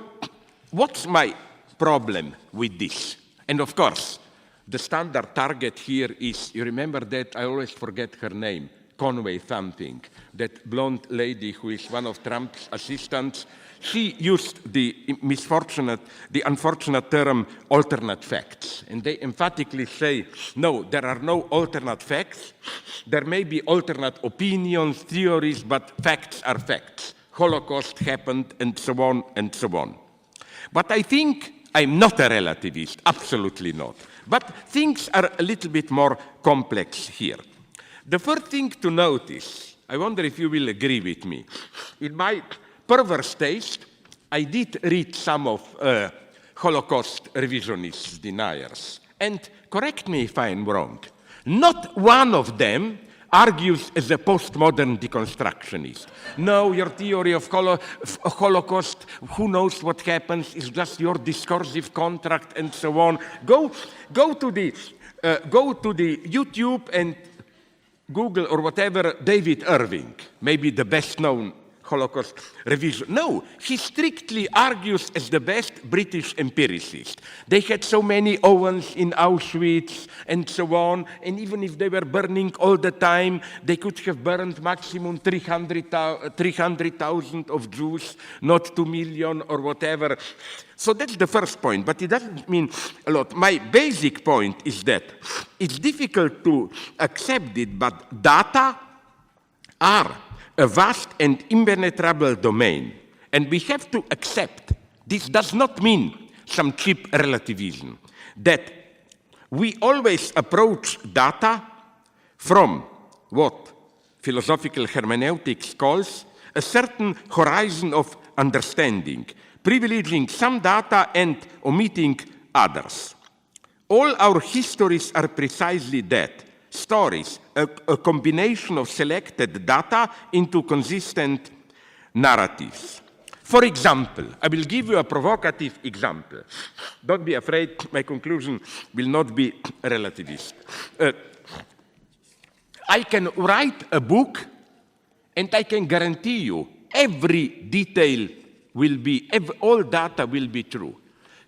what's my problem with this? And of course, the standard target here is, you remember that, I always forget her name, Conway something, that blonde lady who is one of Trump's assistants. She used the unfortunate term alternate facts. And they emphatically say, no, there are no alternate facts. There may be alternate opinions, theories, but facts are facts. Holocaust happened, and so on and so on. But I think I'm not a relativist, absolutely not. But things are a little bit more complex here. The first thing to notice, I wonder if you will agree with me, in my perverse taste, I did read some of Holocaust revisionist deniers. And correct me if I'm wrong, not one of them argues as a postmodern deconstructionist. No, your theory of Holocaust, who knows what happens, is just your discursive contract and so on. Go to the YouTube and Google or whatever David Irving, maybe the best-known Holocaust revision. No, he strictly argues as the best British empiricist. They had so many Owens in Auschwitz and so on, and even if they were burning all the time, they could have burned maximum 300,000 of Jews, not 2 million or whatever. So that's the first point, but it doesn't mean a lot. My basic point is that it's difficult to accept it, but data are a vast and impenetrable domain, and we have to accept this does not mean some cheap relativism, that we always approach data from what philosophical hermeneutics calls a certain horizon of understanding, privileging some data and omitting others. All our histories are precisely that. Stories, a combination of selected data into consistent narratives. For example, I will give you a provocative example. Don't be afraid, my conclusion will not be relativist. I can write a book and I can guarantee you every detail will be, all data will be true,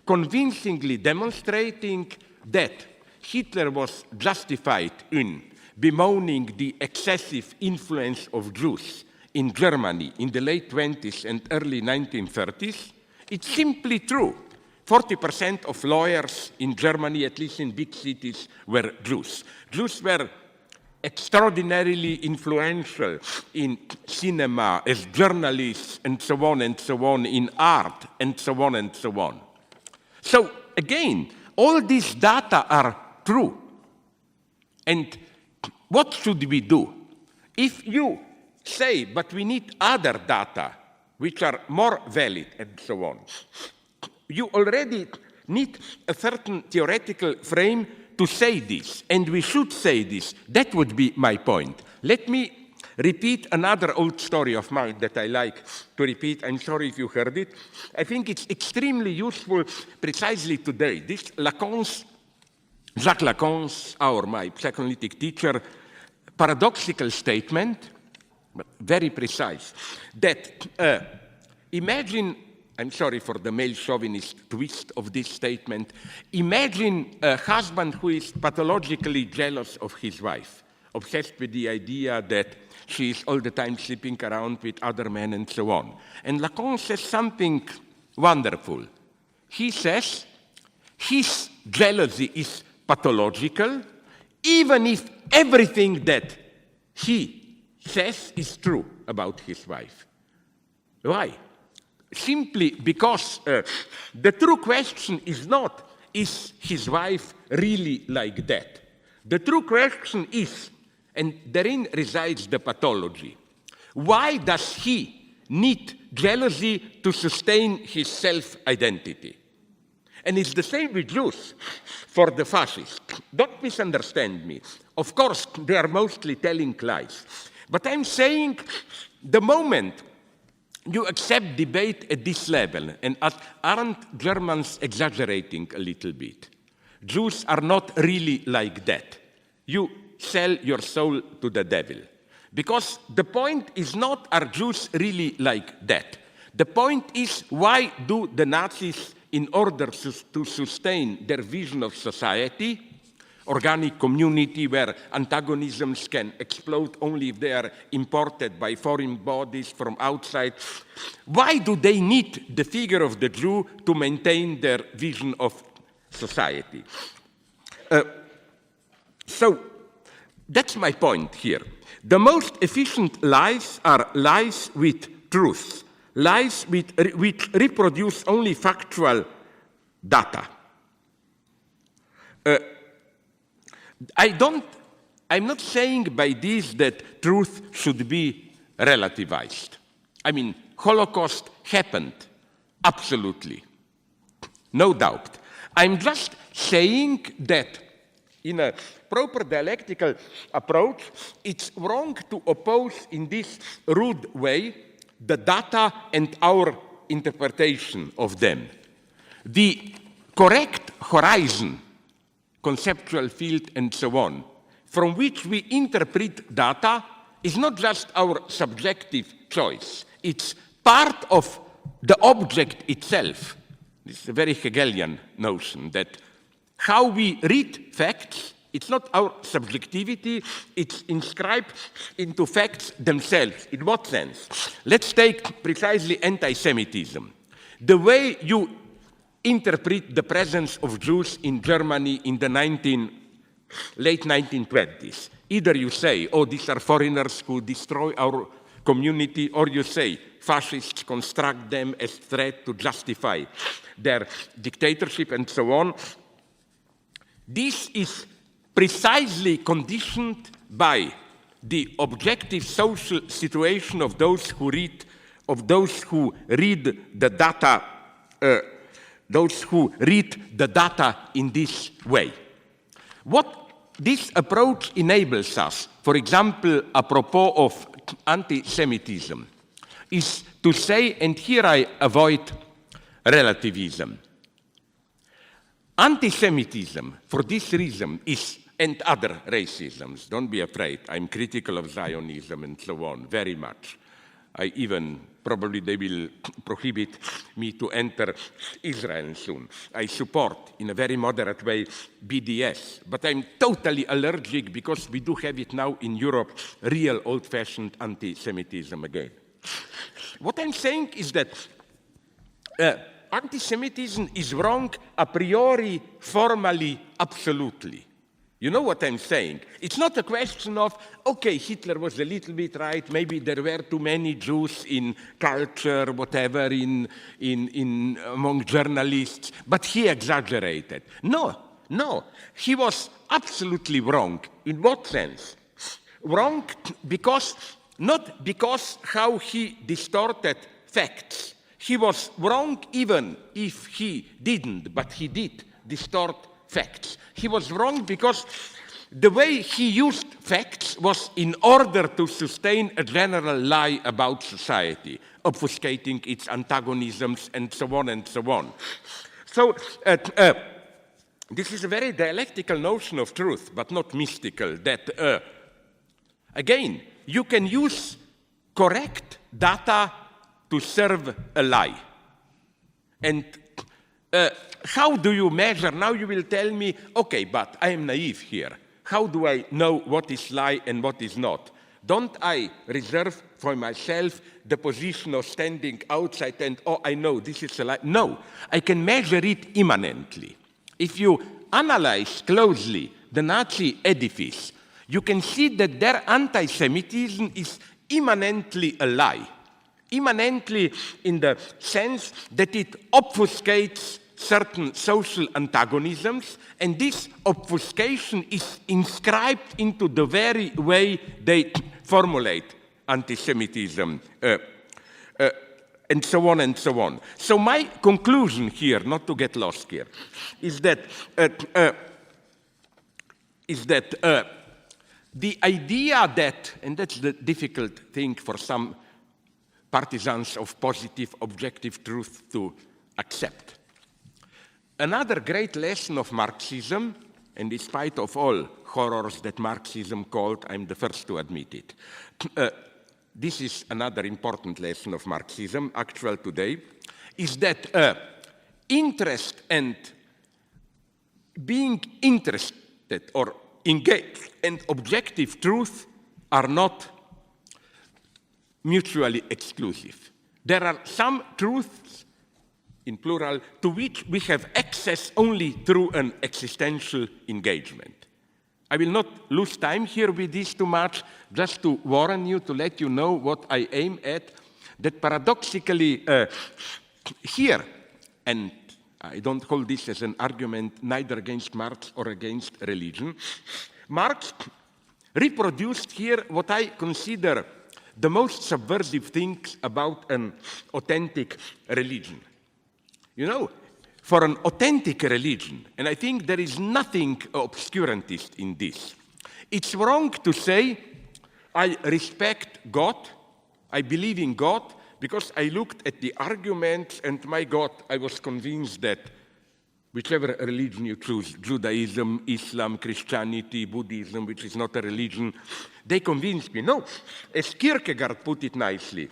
convincingly demonstrating that Hitler was justified in bemoaning the excessive influence of Jews in Germany in the late 20s and early 1930s. It's simply true. 40% of lawyers in Germany, at least in big cities, were Jews. Jews were extraordinarily influential in cinema, as journalists, and so on, in art, and so on, and so on. So, again, all these data are true. And what should we do? If you say, but we need other data, which are more valid, and so on, you already need a certain theoretical frame to say this, and we should say this. That would be my point. Let me repeat another old story of mine that I like to repeat. I'm sorry if you heard it. I think it's extremely useful precisely today. This Lacan's Jacques Lacan's, my psychoanalytic teacher, paradoxical statement, but very precise, that imagine, I'm sorry for the male chauvinist twist of this statement, imagine a husband who is pathologically jealous of his wife, obsessed with the idea that she is all the time sleeping around with other men and so on. And Lacan says something wonderful. He says his jealousy is pathological, even if everything that he says is true about his wife. Why? Simply because the true question is not, is his wife really like that? The true question is, and therein resides the pathology, why does he need jealousy to sustain his self-identity? And it's the same with Jews for the fascists. Don't misunderstand me. Of course, they are mostly telling lies. But I'm saying the moment you accept debate at this level, and aren't Germans exaggerating a little bit? Jews are not really like that. You sell your soul to the devil. Because the point is not, are Jews really like that? The point is, why do the Nazis, in order to sustain their vision of society, organic community where antagonisms can explode only if they are imported by foreign bodies from outside, why do they need the figure of the Jew to maintain their vision of society? So that's my point here. The most efficient lies are lies with truth, lies which reproduce only factual data. I'm not saying by this that truth should be relativized. I mean, Holocaust happened, absolutely, no doubt. I'm just saying that in a proper dialectical approach, it's wrong to oppose in this rude way the data and our interpretation of them. The correct horizon, conceptual field, and so on, from which we interpret data is not just our subjective choice. It's part of the object itself. This is a very Hegelian notion that how we read facts, it's not our subjectivity, it's inscribed into facts themselves. In what sense? Let's take precisely anti-Semitism. The way you interpret the presence of Jews in Germany in the late 1920s. Either you say, oh, these are foreigners who destroy our community, or you say, fascists construct them as threat to justify their dictatorship and so on. This is precisely conditioned by the objective social situation of those who read the data in this way. What this approach enables us, for example, apropos of anti-Semitism, is to say, and here I avoid relativism, anti-Semitism, for this reason, is, and other racisms, don't be afraid, I'm critical of Zionism and so on, very much. Probably they will prohibit me to enter Israel soon. I support, in a very moderate way, BDS, but I'm totally allergic, because we do have it now in Europe, real old-fashioned anti-Semitism again. What I'm saying is that anti-Semitism is wrong a priori, formally, absolutely. You know what I'm saying? It's not a question of, okay, Hitler was a little bit right, maybe there were too many Jews in culture, whatever, among journalists, but he exaggerated. No, he was absolutely wrong. In what sense? Wrong because, not because how he distorted facts. He was wrong even if he didn't, but he did distort facts. He was wrong because the way he used facts was in order to sustain a general lie about society, obfuscating its antagonisms and so on and so on. So this is a very dialectical notion of truth, but not mystical, that, again, you can use correct data to serve a lie. And how do you measure? Now you will tell me, okay, but I am naive here. How do I know what is lie and what is not? Don't I reserve for myself the position of standing outside and, oh, I know this is a lie? No, I can measure it immanently. If you analyze closely the Nazi edifice, you can see that their anti-Semitism is immanently a lie. Immanently in the sense that it obfuscates certain social antagonisms, and this obfuscation is inscribed into the very way they formulate anti-Semitism, and so on and so on. So my conclusion here, not to get lost here, is that the idea that, and that's the difficult thing for some partisans of positive, objective truth to accept. Another great lesson of Marxism, and in spite of all horrors that Marxism called, I'm the first to admit it, this is another important lesson of Marxism, actual today, is that interest and being interested or engaged and objective truth are not mutually exclusive. There are some truths, in plural, to which we have access only through an existential engagement. I will not lose time here with this too much, just to warn you, to let you know what I aim at, that paradoxically here, and I don't hold this as an argument neither against Marx or against religion, Marx reproduced here what I consider the most subversive things about an authentic religion. You know, for an authentic religion, and I think there is nothing obscurantist in this, it's wrong to say, I respect God, I believe in God, because I looked at the arguments and my God, I was convinced that whichever religion you choose, Judaism, Islam, Christianity, Buddhism, which is not a religion, they convinced me. No, as Kierkegaard put it nicely,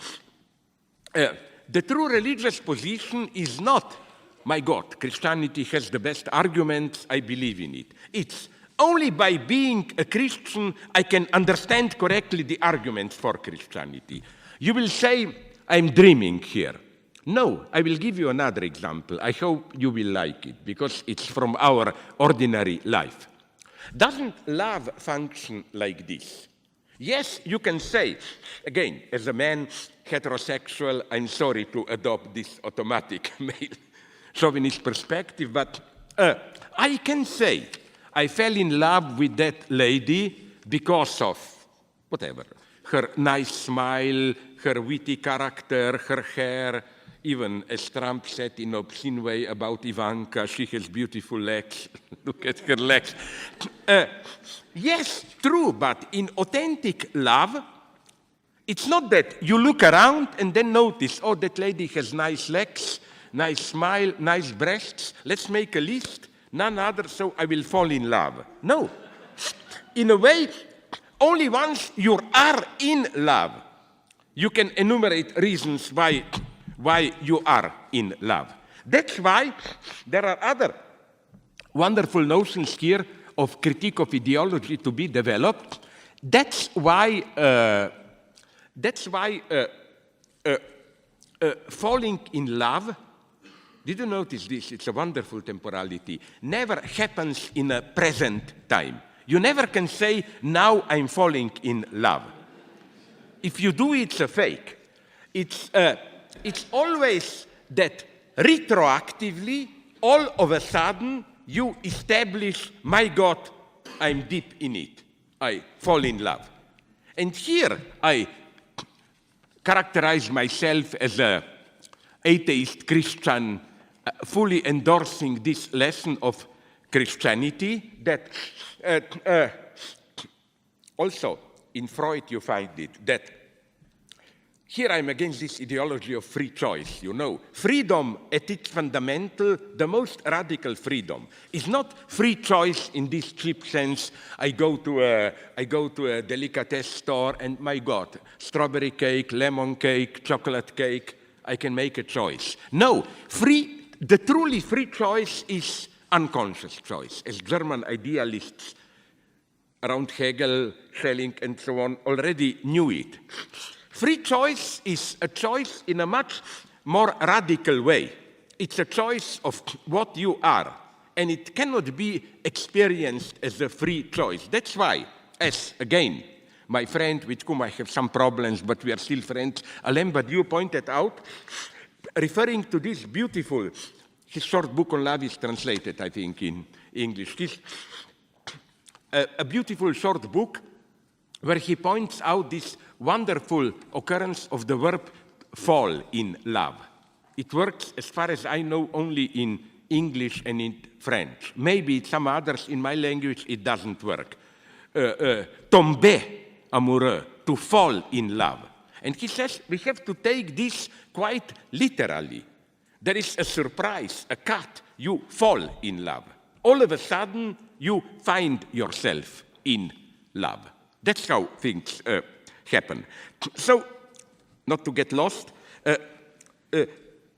the true religious position is not, my God, Christianity has the best arguments, I believe in it. It's only by being a Christian I can understand correctly the arguments for Christianity. You will say, I'm dreaming here. No, I will give you another example. I hope you will like it, because it's from our ordinary life. Doesn't love function like this? Yes, you can say, again, as a man, heterosexual, I'm sorry to adopt this automatic male chauvinist perspective, but I can say I fell in love with that lady because of whatever, her nice smile, her witty character, her hair, even as Trump said in an obscene way about Ivanka, she has beautiful legs. Look at her legs. Yes, true, but in authentic love, it's not that you look around and then notice, oh, that lady has nice legs, nice smile, nice breasts. Let's make a list. None other, so I will fall in love. No. In a way, only once you are in love, you can enumerate reasons why you are in love. That's why there are other wonderful notions here of critique of ideology to be developed. That's why falling in love, did you notice this? It's a wonderful temporality. Never happens in a present time. You never can say, now I'm falling in love. If you do, it's a fake. It's always that retroactively, all of a sudden, you establish, my God, I'm deep in it. I fall in love. And here I characterize myself as an atheist Christian, fully endorsing this lesson of Christianity, that also in Freud you find it, that here I'm against this ideology of free choice, you know. Freedom at its fundamental, the most radical freedom, is not free choice in this cheap sense. I go to a delicatessen store and, my God, strawberry cake, lemon cake, chocolate cake, I can make a choice. No, the truly free choice is unconscious choice, as German idealists around Hegel, Schelling, and so on already knew it. Free choice is a choice in a much more radical way. It's a choice of what you are, and it cannot be experienced as a free choice. That's why, as again, my friend, with whom I have some problems, but we are still friends, Alain Badiou pointed out, referring to this beautiful, his short book on love is translated, I think, in English. A beautiful short book where he points out this wonderful occurrence of the verb fall in love. It works, as far as I know, only in English and in French. Maybe in some others, in my language, it doesn't work. Tomber amoureux, to fall in love. And he says we have to take this quite literally. There is a surprise, a cut, you fall in love. All of a sudden, you find yourself in love. That's how things happen. So, not to get lost,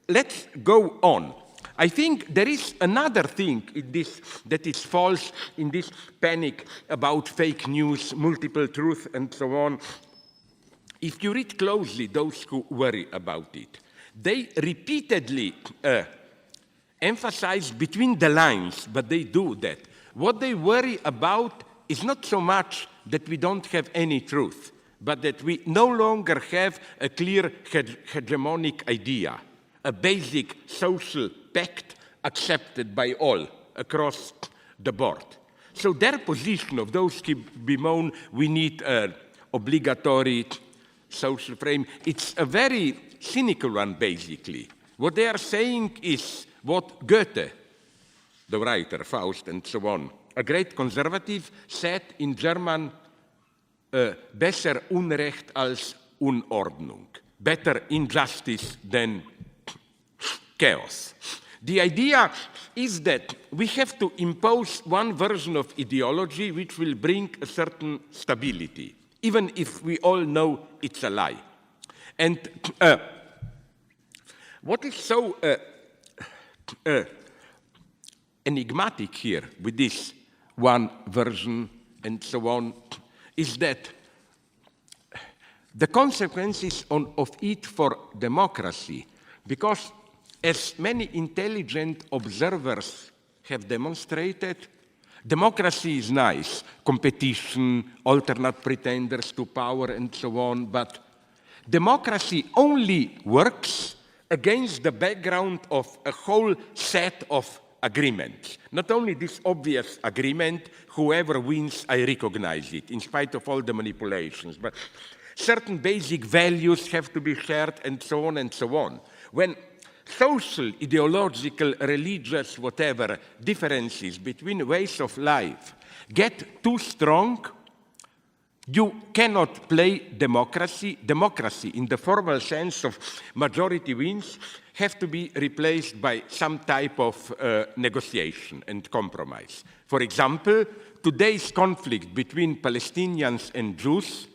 let's go on. I think there is another thing in this that is false in this panic about fake news, multiple truth, and so on. If you read closely those who worry about it, they repeatedly emphasize between the lines, but they do that. What they worry about is not so much that we don't have any truth, but that we no longer have a clear hegemonic idea, a basic social pact accepted by all across the board. So their position of those who bemoan we need an obligatory social frame, it's a very cynical one, basically. What they are saying is what Goethe, the writer, Faust, and so on, a great conservative, said in German, besser Unrecht als Unordnung, better injustice than chaos. The idea is that we have to impose one version of ideology which will bring a certain stability, even if we all know it's a lie. And what is so enigmatic here with this one version and so on is that the consequences of it for democracy, because as many intelligent observers have demonstrated, democracy is nice, competition, alternate pretenders to power, and so on, but democracy only works against the background of a whole set of agreements. Not only this obvious agreement, whoever wins, I recognize it, in spite of all the manipulations, but certain basic values have to be shared, and so on and so on. When social, ideological, religious, whatever differences between ways of life get too strong, you cannot play democracy. Democracy, in the formal sense of majority wins, have to be replaced by some type of negotiation and compromise. For example, today's conflict between Palestinians and Jews,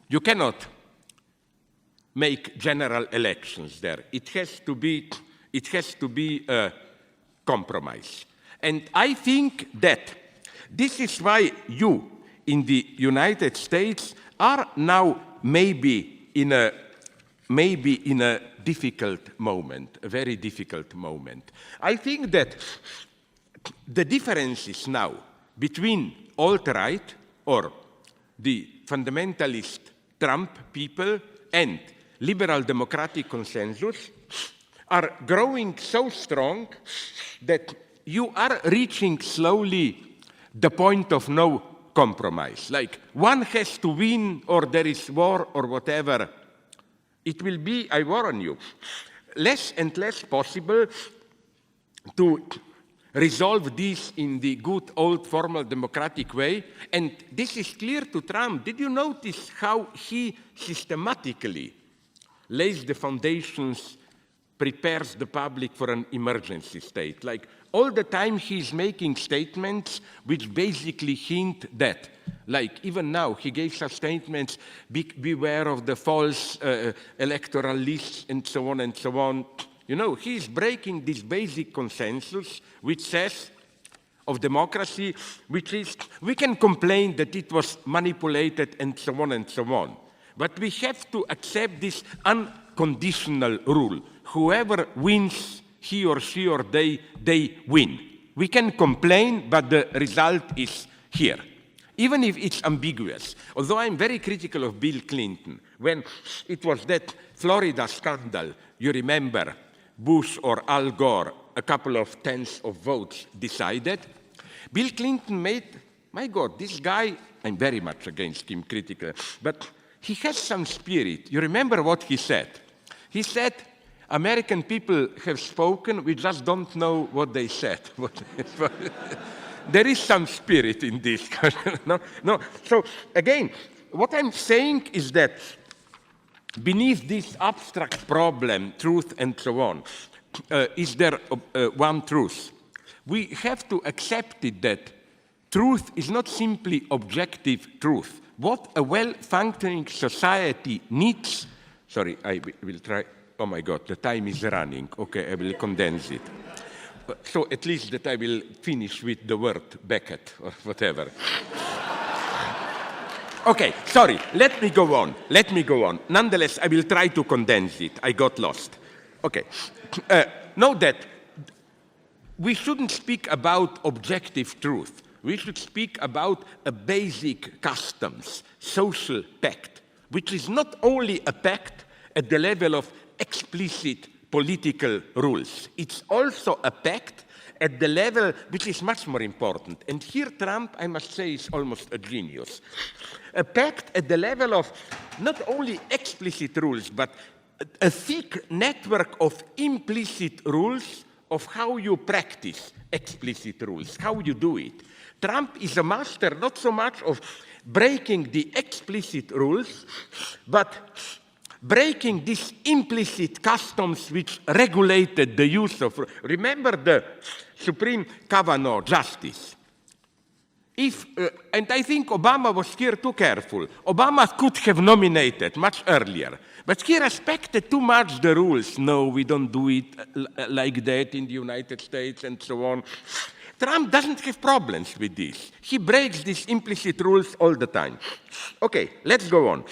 you cannot make general elections there. It has to be a compromise. And I think that this is why you in the United States are now maybe in a difficult moment, a very difficult moment. I think that the differences now between alt-right or the fundamentalist Trump people and liberal democratic consensus are growing so strong that you are reaching slowly the point of no compromise. Like one has to win or there is war or whatever. It will be, I warn you, less and less possible to resolve this in the good old formal democratic way. And this is clear to Trump. Did you notice how he systematically lays the foundations, prepares the public for an emergency state. Like all the time he's making statements which basically hint that, like even now he gave some statements, beware of the false electoral lists and so on and so on. You know, he's breaking this basic consensus which says of democracy, which is, we can complain that it was manipulated and so on and so on. But we have to accept this unconditional rule. Whoever wins, he or she or they win. We can complain, but the result is here, even if it's ambiguous. Although I'm very critical of Bill Clinton, when it was that Florida scandal, you remember, Bush or Al Gore, a couple of tenths of votes decided, Bill Clinton made, my God, this guy, I'm very much against him, critical, but he has some spirit. You remember what he said? He said, American people have spoken, we just don't know what they said. There is some spirit in this. No. So again, what I'm saying is that beneath this abstract problem, truth and so on, is there one truth? We have to accept it that truth is not simply objective truth. What a well-functioning society needs, sorry, I will try, oh my God, the time is running. Okay, I will condense it. So at least that I will finish with the word Beckett or whatever. Okay, sorry, let me go on. Nonetheless, I will try to condense it. I got lost. Okay, know that we shouldn't speak about objective truth. We should speak about a basic customs, social pact, which is not only a pact at the level of explicit political rules. It's also a pact at the level which is much more important. And here Trump, I must say, is almost a genius. A pact at the level of not only explicit rules, but a thick network of implicit rules of how you practice explicit rules, how you do it. Trump is a master not so much of breaking the explicit rules, but breaking these implicit customs which regulated the use of. Remember the Supreme Kavanaugh justice. And I think Obama was here too careful. Obama could have nominated much earlier, but he respected too much the rules. No, we don't do it like that in the United States and so on. Trump doesn't have problems with this. He breaks these implicit rules all the time. Okay, let's go on.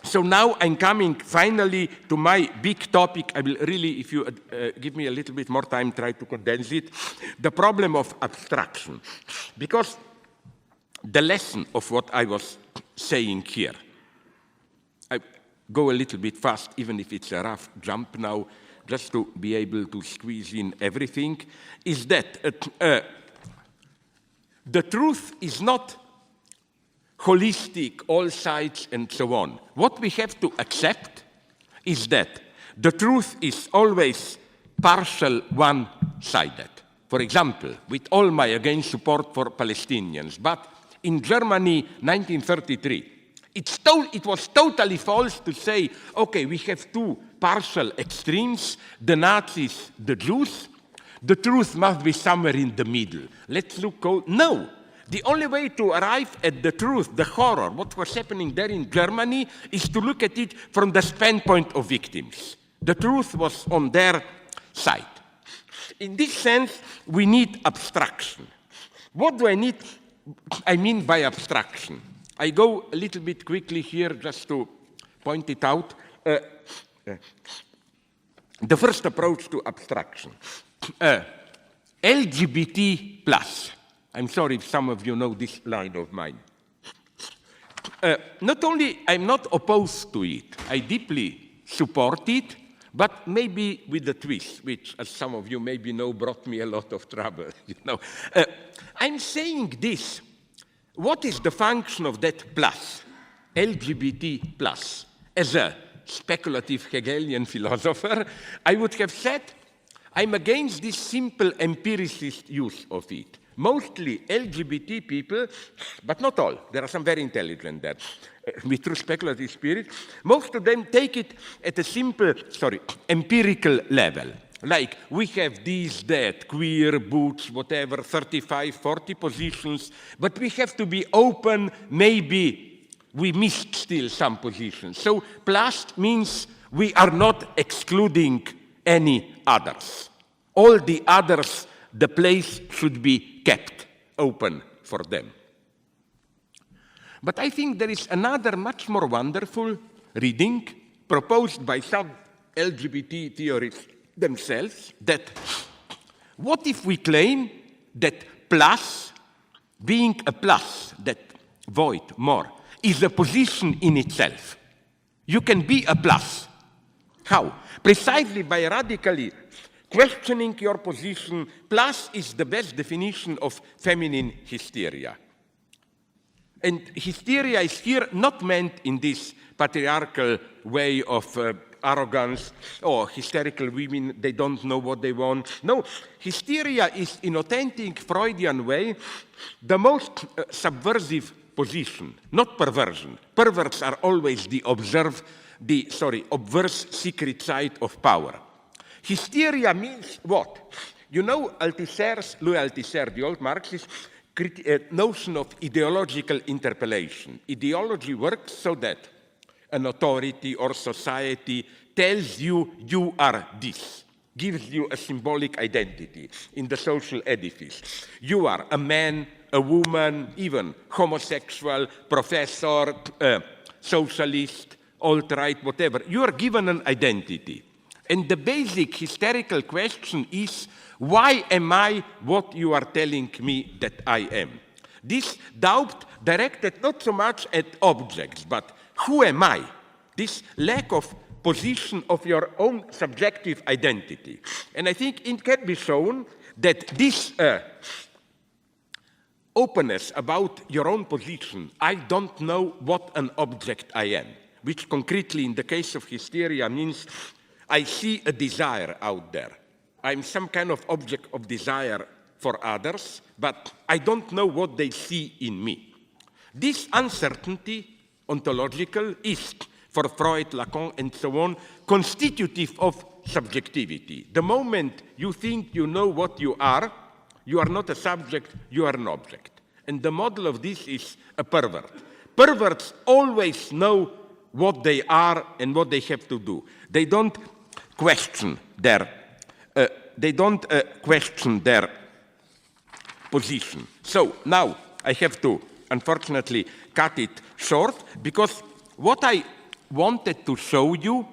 So now I'm coming finally to my big topic. I will really, if you give me a little bit more time, try to condense it. The problem of abstraction. Because the lesson of what I was saying here, I go a little bit fast, even if it's a rough jump now, just to be able to squeeze in everything, is that the truth is not holistic, all sides, and so on. What we have to accept is that the truth is always partial, one-sided. For example, with all my, again, support for Palestinians, but in Germany, 1933, it was totally false to say, okay, we have two partial extremes, the Nazis, the Jews. The truth must be somewhere in the middle. Let's look, no. The only way to arrive at the truth, the horror, what was happening there in Germany, is to look at it from the standpoint of victims. The truth was on their side. In this sense, we need abstraction. What do I mean by abstraction? I go a little bit quickly here just to point it out. The first approach to abstraction. LGBT plus. I'm sorry if some of you know this line of mine. Not only I'm not opposed to it, I deeply support it, but maybe with a twist, which, as some of you maybe know, brought me a lot of trouble. I'm saying this. What is the function of that plus, LGBT plus? As a speculative Hegelian philosopher, I would have said, I'm against this simple empiricist use of it. mostly LGBT people, but not all. There are some very intelligent there, with true speculative spirit. Most of them take it at a simple, empirical level. Like, we have these, that, queer, boots, whatever, 35, 40 positions, but we have to be open, maybe we missed still some positions. So plus means we are not excluding any others. All the others, the place should be kept open for them. But I think there is another much more wonderful reading proposed by some LGBT theorists themselves, that what if we claim that plus, being a plus, that void, more, is a position in itself. You can be a plus. How? Precisely by radically questioning your position. Plus is the best definition of feminine hysteria. And hysteria is here not meant in this patriarchal way of arrogance, or hysterical women, they don't know what they want. No, hysteria is, in authentic Freudian way, the most subversive position, not perversion. Perverts are always the obverse secret side of power. Hysteria means what? You know Louis Althusser, the old Marxist, notion of ideological interpellation. Ideology works so that an authority or society tells you you are this, gives you a symbolic identity in the social edifice. You are a man, a woman, even homosexual, professor, socialist, alt-right, whatever. You are given an identity. And the basic hysterical question is, why am I what you are telling me that I am? This doubt directed not so much at objects, but who am I? This lack of position of your own subjective identity. And I think it can be shown that this openness about your own position, I don't know what an object I am, which concretely in the case of hysteria means I see a desire out there. I'm some kind of object of desire for others, but I don't know what they see in me. This uncertainty, ontological, is, for Freud, Lacan, and so on, constitutive of subjectivity. The moment you think you know what you are not a subject, you are an object. And the model of this is a pervert. Perverts always know what they are and what they have to do. They don't question their position. So now I have to, unfortunately, cut it short, because what I wanted to show you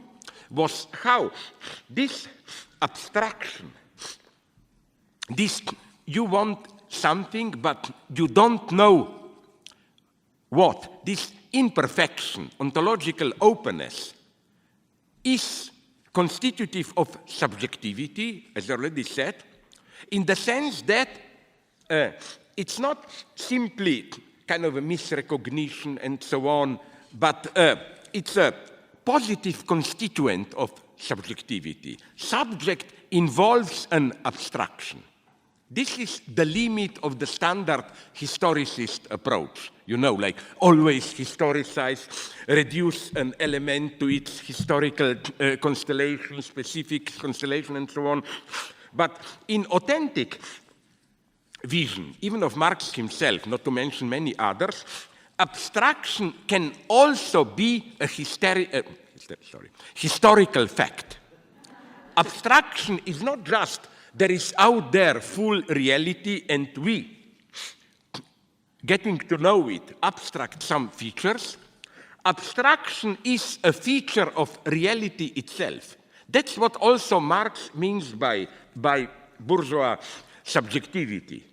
was how this abstraction, this you want something but you don't know what, this imperfection, ontological openness, is constitutive of subjectivity, as I already said, in the sense that it's not simply kind of a misrecognition and so on, but it's a positive constituent of subjectivity. Subject involves an abstraction. This is the limit of the standard historicist approach. You know, like always historicize, reduce an element to its historical constellation, specific constellation, and so on. But in authentic vision, even of Marx himself, not to mention many others, abstraction can also be a historical fact. Abstraction is not just there is out there full reality and we, getting to know it, abstract some features. Abstraction is a feature of reality itself. That's what also Marx means by bourgeois subjectivity.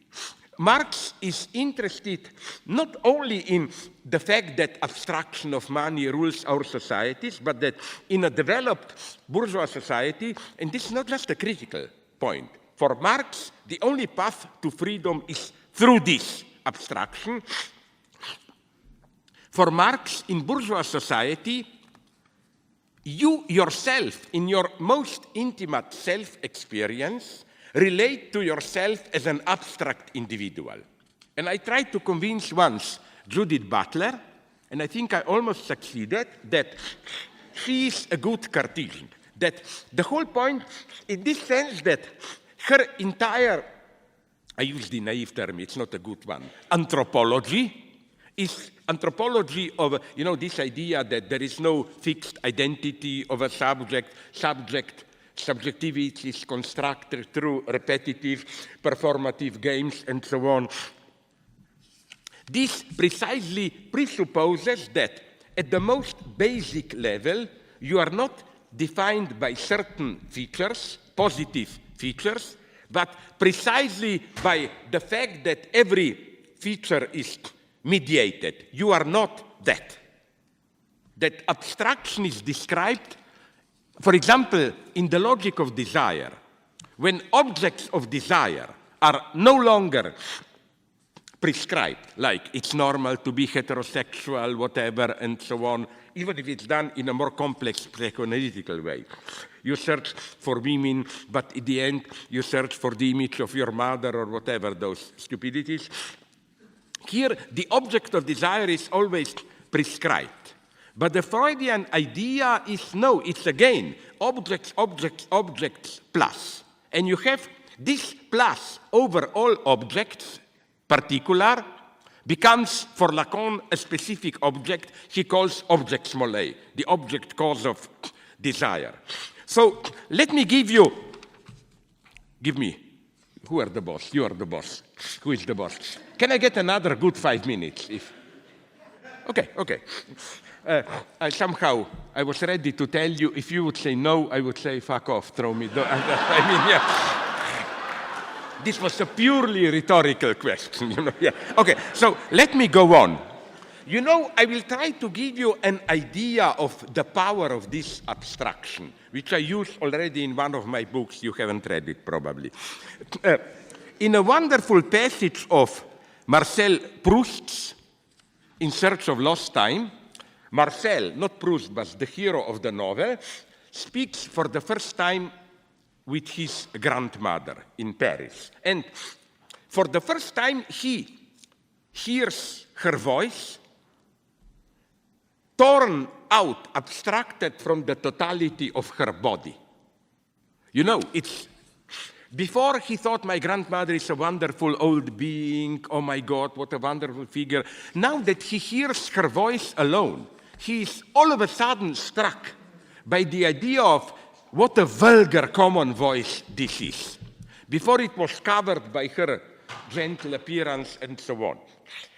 Marx is interested not only in the fact that abstraction of money rules our societies, but that in a developed bourgeois society, and this is not just a critical point, for Marx, the only path to freedom is through this abstraction. For Marx, in bourgeois society, you yourself, in your most intimate self-experience, relate to yourself as an abstract individual. And I tried to convince once Judith Butler, and I think I almost succeeded, that she is a good Cartesian. That the whole point, in this sense, that her entire, I use the naive term, it's not a good one, anthropology is anthropology of, this idea that there is no fixed identity of a subject, subjectivity is constructed through repetitive, performative games, and so on. This precisely presupposes that at the most basic level, you are not defined by certain features, positive features, but precisely by the fact that every feature is mediated. You are not that. That abstraction is described, for example, in the logic of desire. When objects of desire are no longer prescribed, like it's normal to be heterosexual, whatever, and so on, even if it's done in a more complex psychoanalytical way. You search for women, but in the end, you search for the image of your mother or whatever, those stupidities. Here, the object of desire is always prescribed. But the Freudian idea is no, it's again objects, objects, objects plus. And you have this plus over all objects, particular, becomes for Lacan a specific object he calls object small a, the object cause of desire. So let me give me, who are the boss? You are the boss. Who is the boss? Can I get another good 5 minutes? Okay. I was ready to tell you, if you would say no, I would say fuck off, throw me. This was a purely rhetorical question, Yeah. Okay, so let me go on. I will try to give you an idea of the power of this abstraction, which I used already in one of my books. You haven't read it, probably. In a wonderful passage of Marcel Proust's In Search of Lost Time, Marcel, not Proust, but the hero of the novel, speaks for the first time with his grandmother in Paris. And for the first time, he hears her voice, torn out, abstracted from the totality of her body. It's before he thought my grandmother is a wonderful old being, oh my God, what a wonderful figure. Now that he hears her voice alone, he is all of a sudden struck by the idea of what a vulgar common voice this is. Before it was covered by her gentle appearance and so on.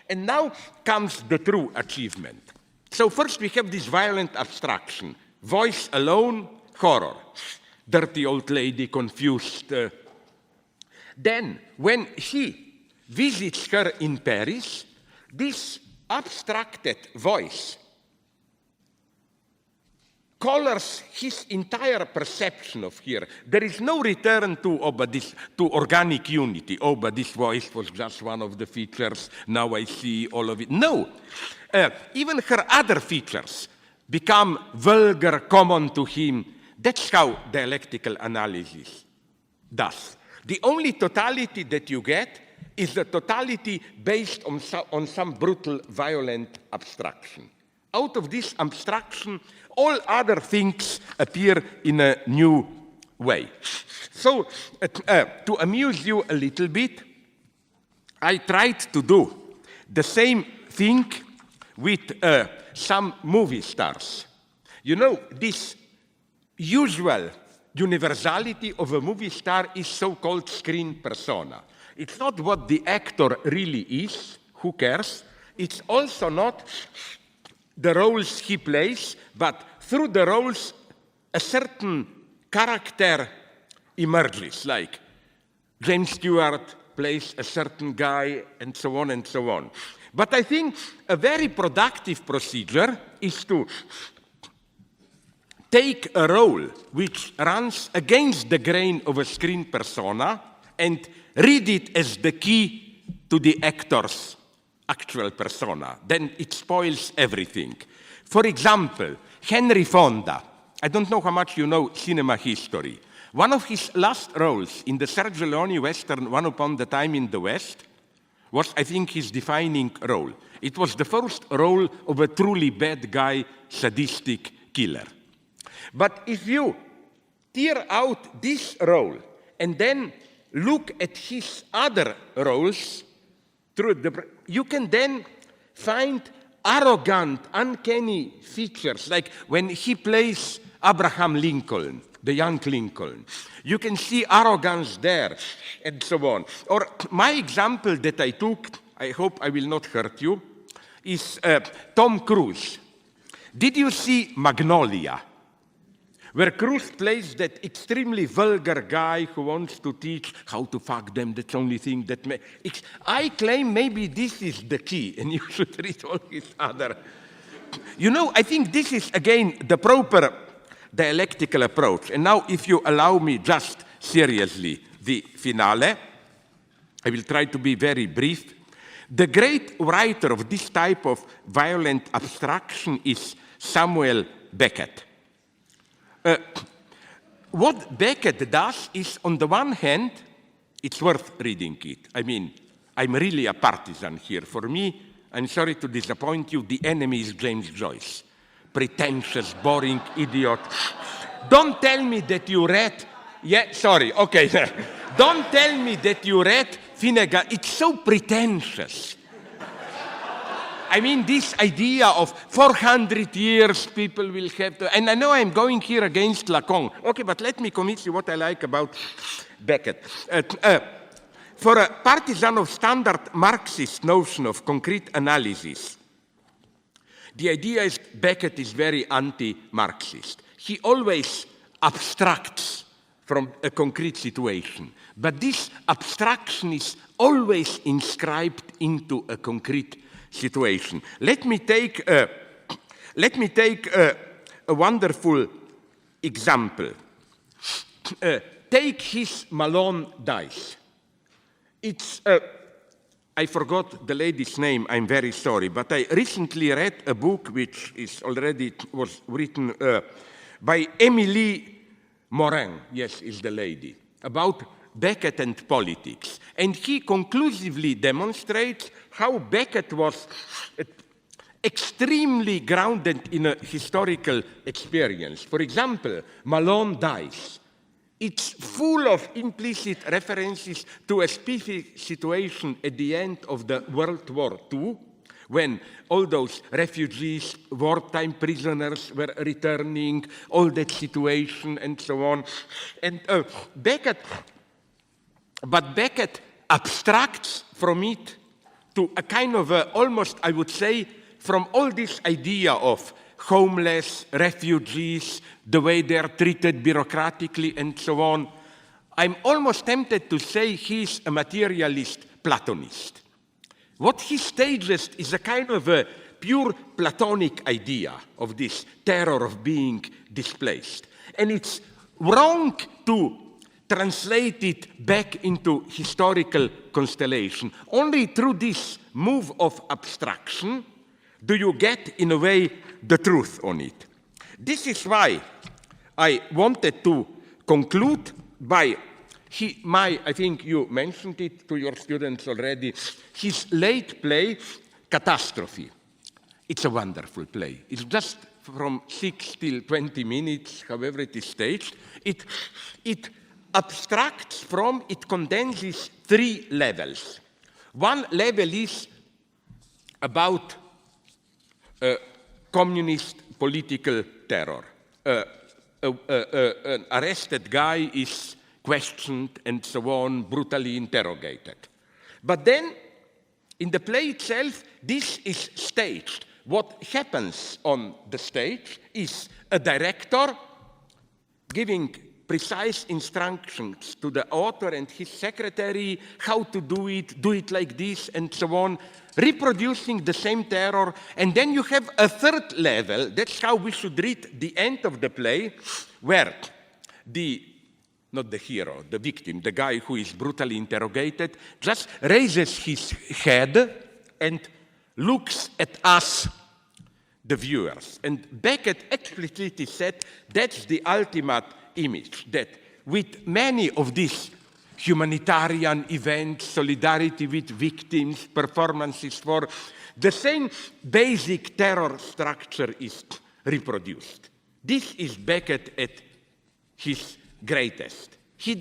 And now comes the true achievement. So first we have this violent abstraction. Voice alone, horror. Dirty old lady, confused. Then, when he visits her in Paris, this abstracted voice colors his entire perception of her. There is no return to organic unity. Oh, but this voice was just one of the features. Now I see all of it. No. Even her other features become vulgar, common to him. That's how dialectical analysis does. The only totality that you get is the totality based on some brutal, violent abstraction. Out of this abstraction, all other things appear in a new way. So, to amuse you a little bit, I tried to do the same thing with some movie stars. This usual universality of a movie star is so-called screen persona. It's not what the actor really is, who cares? It's also not the roles he plays, but through the roles a certain character emerges, like James Stewart plays a certain guy, and so on and so on. But I think a very productive procedure is to take a role which runs against the grain of a screen persona and read it as the key to the actor's actual persona. Then it spoils everything. For example, Henry Fonda. I don't know how much you know cinema history. One of his last roles in the Sergio Leone Western One Upon a Time in the West was, I think, his defining role. It was the first role of a truly bad guy, sadistic killer. But if you tear out this role and then look at his other roles, you can then find arrogant, uncanny features, like when he plays Abraham Lincoln, the young Lincoln. You can see arrogance there, and so on. Or my example that I took, I hope I will not hurt you, is Tom Cruise. Did you see Magnolia? Where Cruise plays that extremely vulgar guy who wants to teach how to fuck them. That's the only thing that I claim maybe this is the key, and you should read all his other. You know, I think this is, again, the proper dialectical approach. And now, if you allow me just seriously, the finale, I will try to be very brief. The great writer of this type of violent abstraction is Samuel Beckett. What Beckett does is, on the one hand, it's worth reading it. I mean, I'm really a partisan here. For me, I'm sorry to disappoint you, the enemy is James Joyce. Pretentious, boring idiot. Don't tell me that you read... Yeah, sorry, okay. Don't tell me that you read Finnegan. It's so pretentious. I mean, this idea of 400 years people will have to... And I know I'm going here against Lacan. Okay, but let me convince you what I like about Beckett. For a partisan of standard Marxist notion of concrete analysis, the idea is Beckett is very anti-Marxist. He always abstracts from a concrete situation. But this abstraction is always inscribed into a concrete situation. Let me take a wonderful example. Take his Malone dice. It's I forgot the lady's name, I'm very sorry, but I recently read a book which was written by Émilie Morin, yes, is the lady, about Beckett and politics. And he conclusively demonstrates how Beckett was extremely grounded in a historical experience. For example, Malone dies. It's full of implicit references to a specific situation at the end of the World War II, when all those refugees, wartime prisoners were returning, all that situation and so on. And Beckett abstracts from it to a kind of almost, I would say, from all this idea of homeless, refugees, the way they are treated bureaucratically and so on. I'm almost tempted to say he's a materialist Platonist. What he stages is a kind of a pure Platonic idea of this terror of being displaced. And it's wrong to translate it back into historical constellation. Only through this move of abstraction do you get, in a way, the truth on it. This is why I wanted to conclude by I think you mentioned it to your students already, his late play, Catastrophe. It's a wonderful play. It's just from 6 till 20 minutes, however it is staged. It abstracts from, it condenses 3 levels. One level is about communist political terror. An arrested guy is questioned and so on, brutally interrogated. But then, in the play itself, this is staged. What happens on the stage is a director giving precise instructions to the author and his secretary how to do it like this, and so on, reproducing the same terror. And then you have a third level, that's how we should read the end of the play, where not the hero, the victim, the guy who is brutally interrogated, just raises his head and looks at us, the viewers. And Beckett explicitly said that's the ultimate image, that with many of these humanitarian events, solidarity with victims, performances for, the same basic terror structure is reproduced. This is Beckett at his greatest. He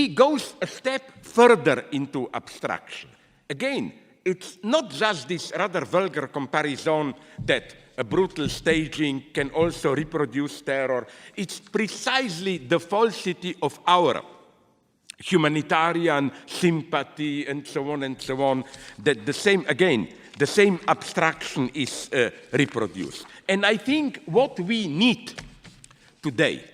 goes a step further into abstraction. Again, it's not just this rather vulgar comparison that a brutal staging can also reproduce terror. It's precisely the falsity of our humanitarian sympathy and so on, that the same abstraction is reproduced. And I think what we need today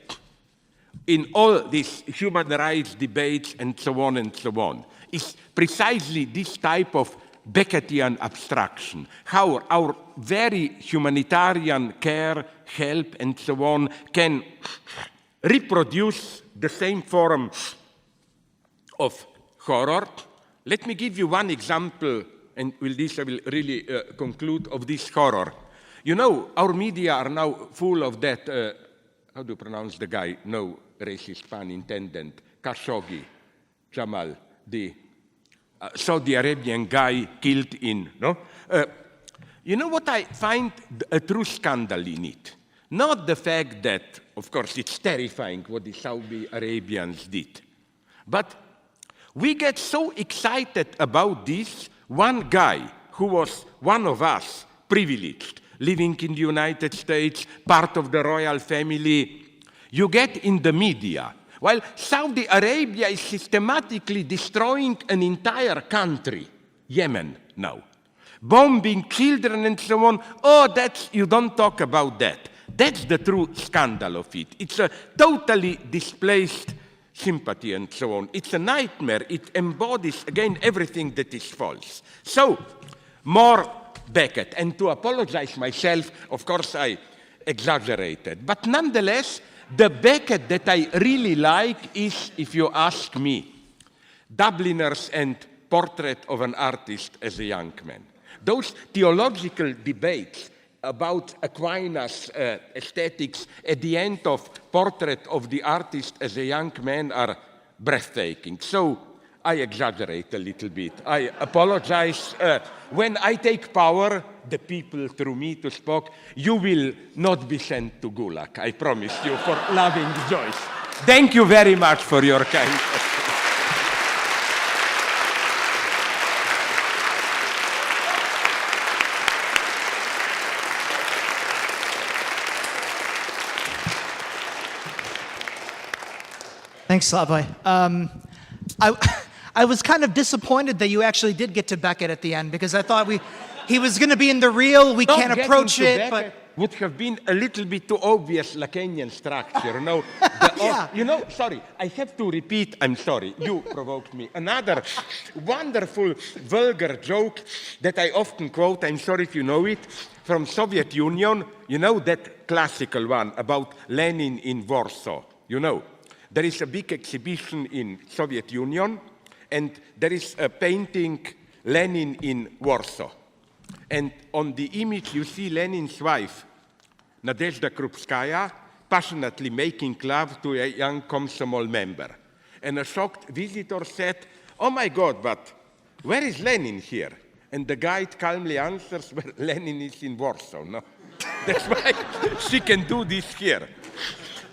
in all these human rights debates and so on, is precisely this type of Beckettian abstraction, how our very humanitarian care, help, and so on can reproduce the same form of horror. Let me give you one example, and with this I will really conclude, of this horror. You know, our media are now full of that, how do you pronounce the guy? No racist pun intended. Khashoggi, Jamal, the Saudi Arabian guy killed in, no? You know what I find a true scandal in it? Not the fact that, of course, it's terrifying what the Saudi Arabians did, but we get so excited about this. One guy who was one of us, privileged, living in the United States, part of the royal family, you get in the media, while Saudi Arabia is systematically destroying an entire country, Yemen now, bombing children and so on. Oh, you don't talk about that. That's the true scandal of it. It's a totally displaced sympathy and so on. It's a nightmare. It embodies, again, everything that is false. So, more Beckett. And to apologize myself, of course, I exaggerated. But nonetheless, the Beckett that I really like is, if you ask me, Dubliners and Portrait of an Artist as a Young Man. Those theological debates about Aquinas' aesthetics at the end of Portrait of the Artist as a Young Man are breathtaking. So I exaggerate a little bit. I apologize. When I take power, the people through me to speak, you will not be sent to Gulag. I promise you, for loving Joyce. Thank you very much for your kindness. Thanks, Slavoj. I was kind of disappointed that you actually did get to Beckett at the end, because I thought he was going to be in the real, we can't approach it, but would have been a little bit too obvious Lacanian structure. No, yeah. You know, sorry, I have to repeat, I'm sorry, you provoked me. Another wonderful, vulgar joke that I often quote, I'm sorry if you know it, from Soviet Union, you know that classical one about Lenin in Warsaw, you know. There is a big exhibition in Soviet Union, and there is a painting, Lenin in Warsaw. And on the image, you see Lenin's wife, Nadezhda Krupskaya, passionately making love to a young Komsomol member. And a shocked visitor said, "Oh my God, but where is Lenin here?" And the guide calmly answers, "Well, Lenin is in Warsaw, no? That's why she can do this here."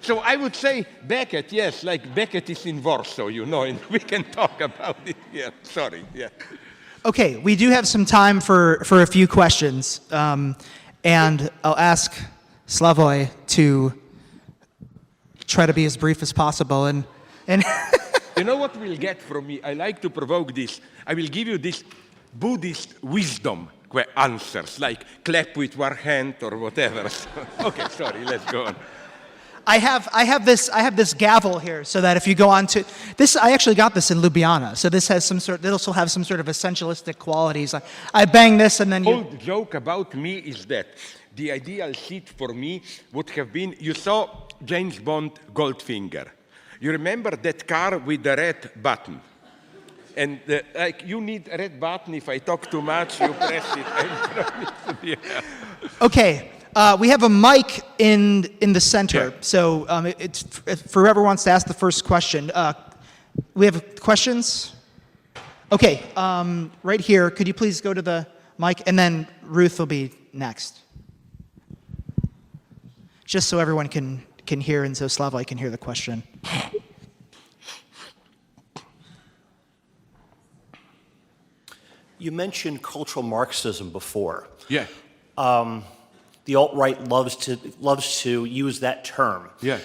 So I would say Beckett, yes, like Beckett is in Warsaw, you know, and we can talk about it here. Sorry, yeah. Okay, we do have some time for a few questions, and I'll ask Slavoj to try to be as brief as possible. And You know what we'll get from me? I like to provoke this. I will give you this Buddhist wisdom answers, like clap with one hand or whatever. Okay, sorry, let's go on. I have this gavel here, so that if you go on to this, I actually got this in Ljubljana. So this has it'll have some sort of essentialistic qualities. I bang this, and then you. Old joke about me is that the ideal seat for me would have been, you saw James Bond Goldfinger. You remember that car with the red button? And like you need a red button. If I talk too much, you press it. I promise. Yeah. Okay. We have a mic in the center, Yeah. so it's for whoever wants to ask the first question. We have questions? Okay, right here. Could you please go to the mic, and then Ruth will be next. Just so everyone can hear, and so Slavoj can hear the question. You mentioned cultural Marxism before. Yeah. The alt-right loves to use that term. Yeah.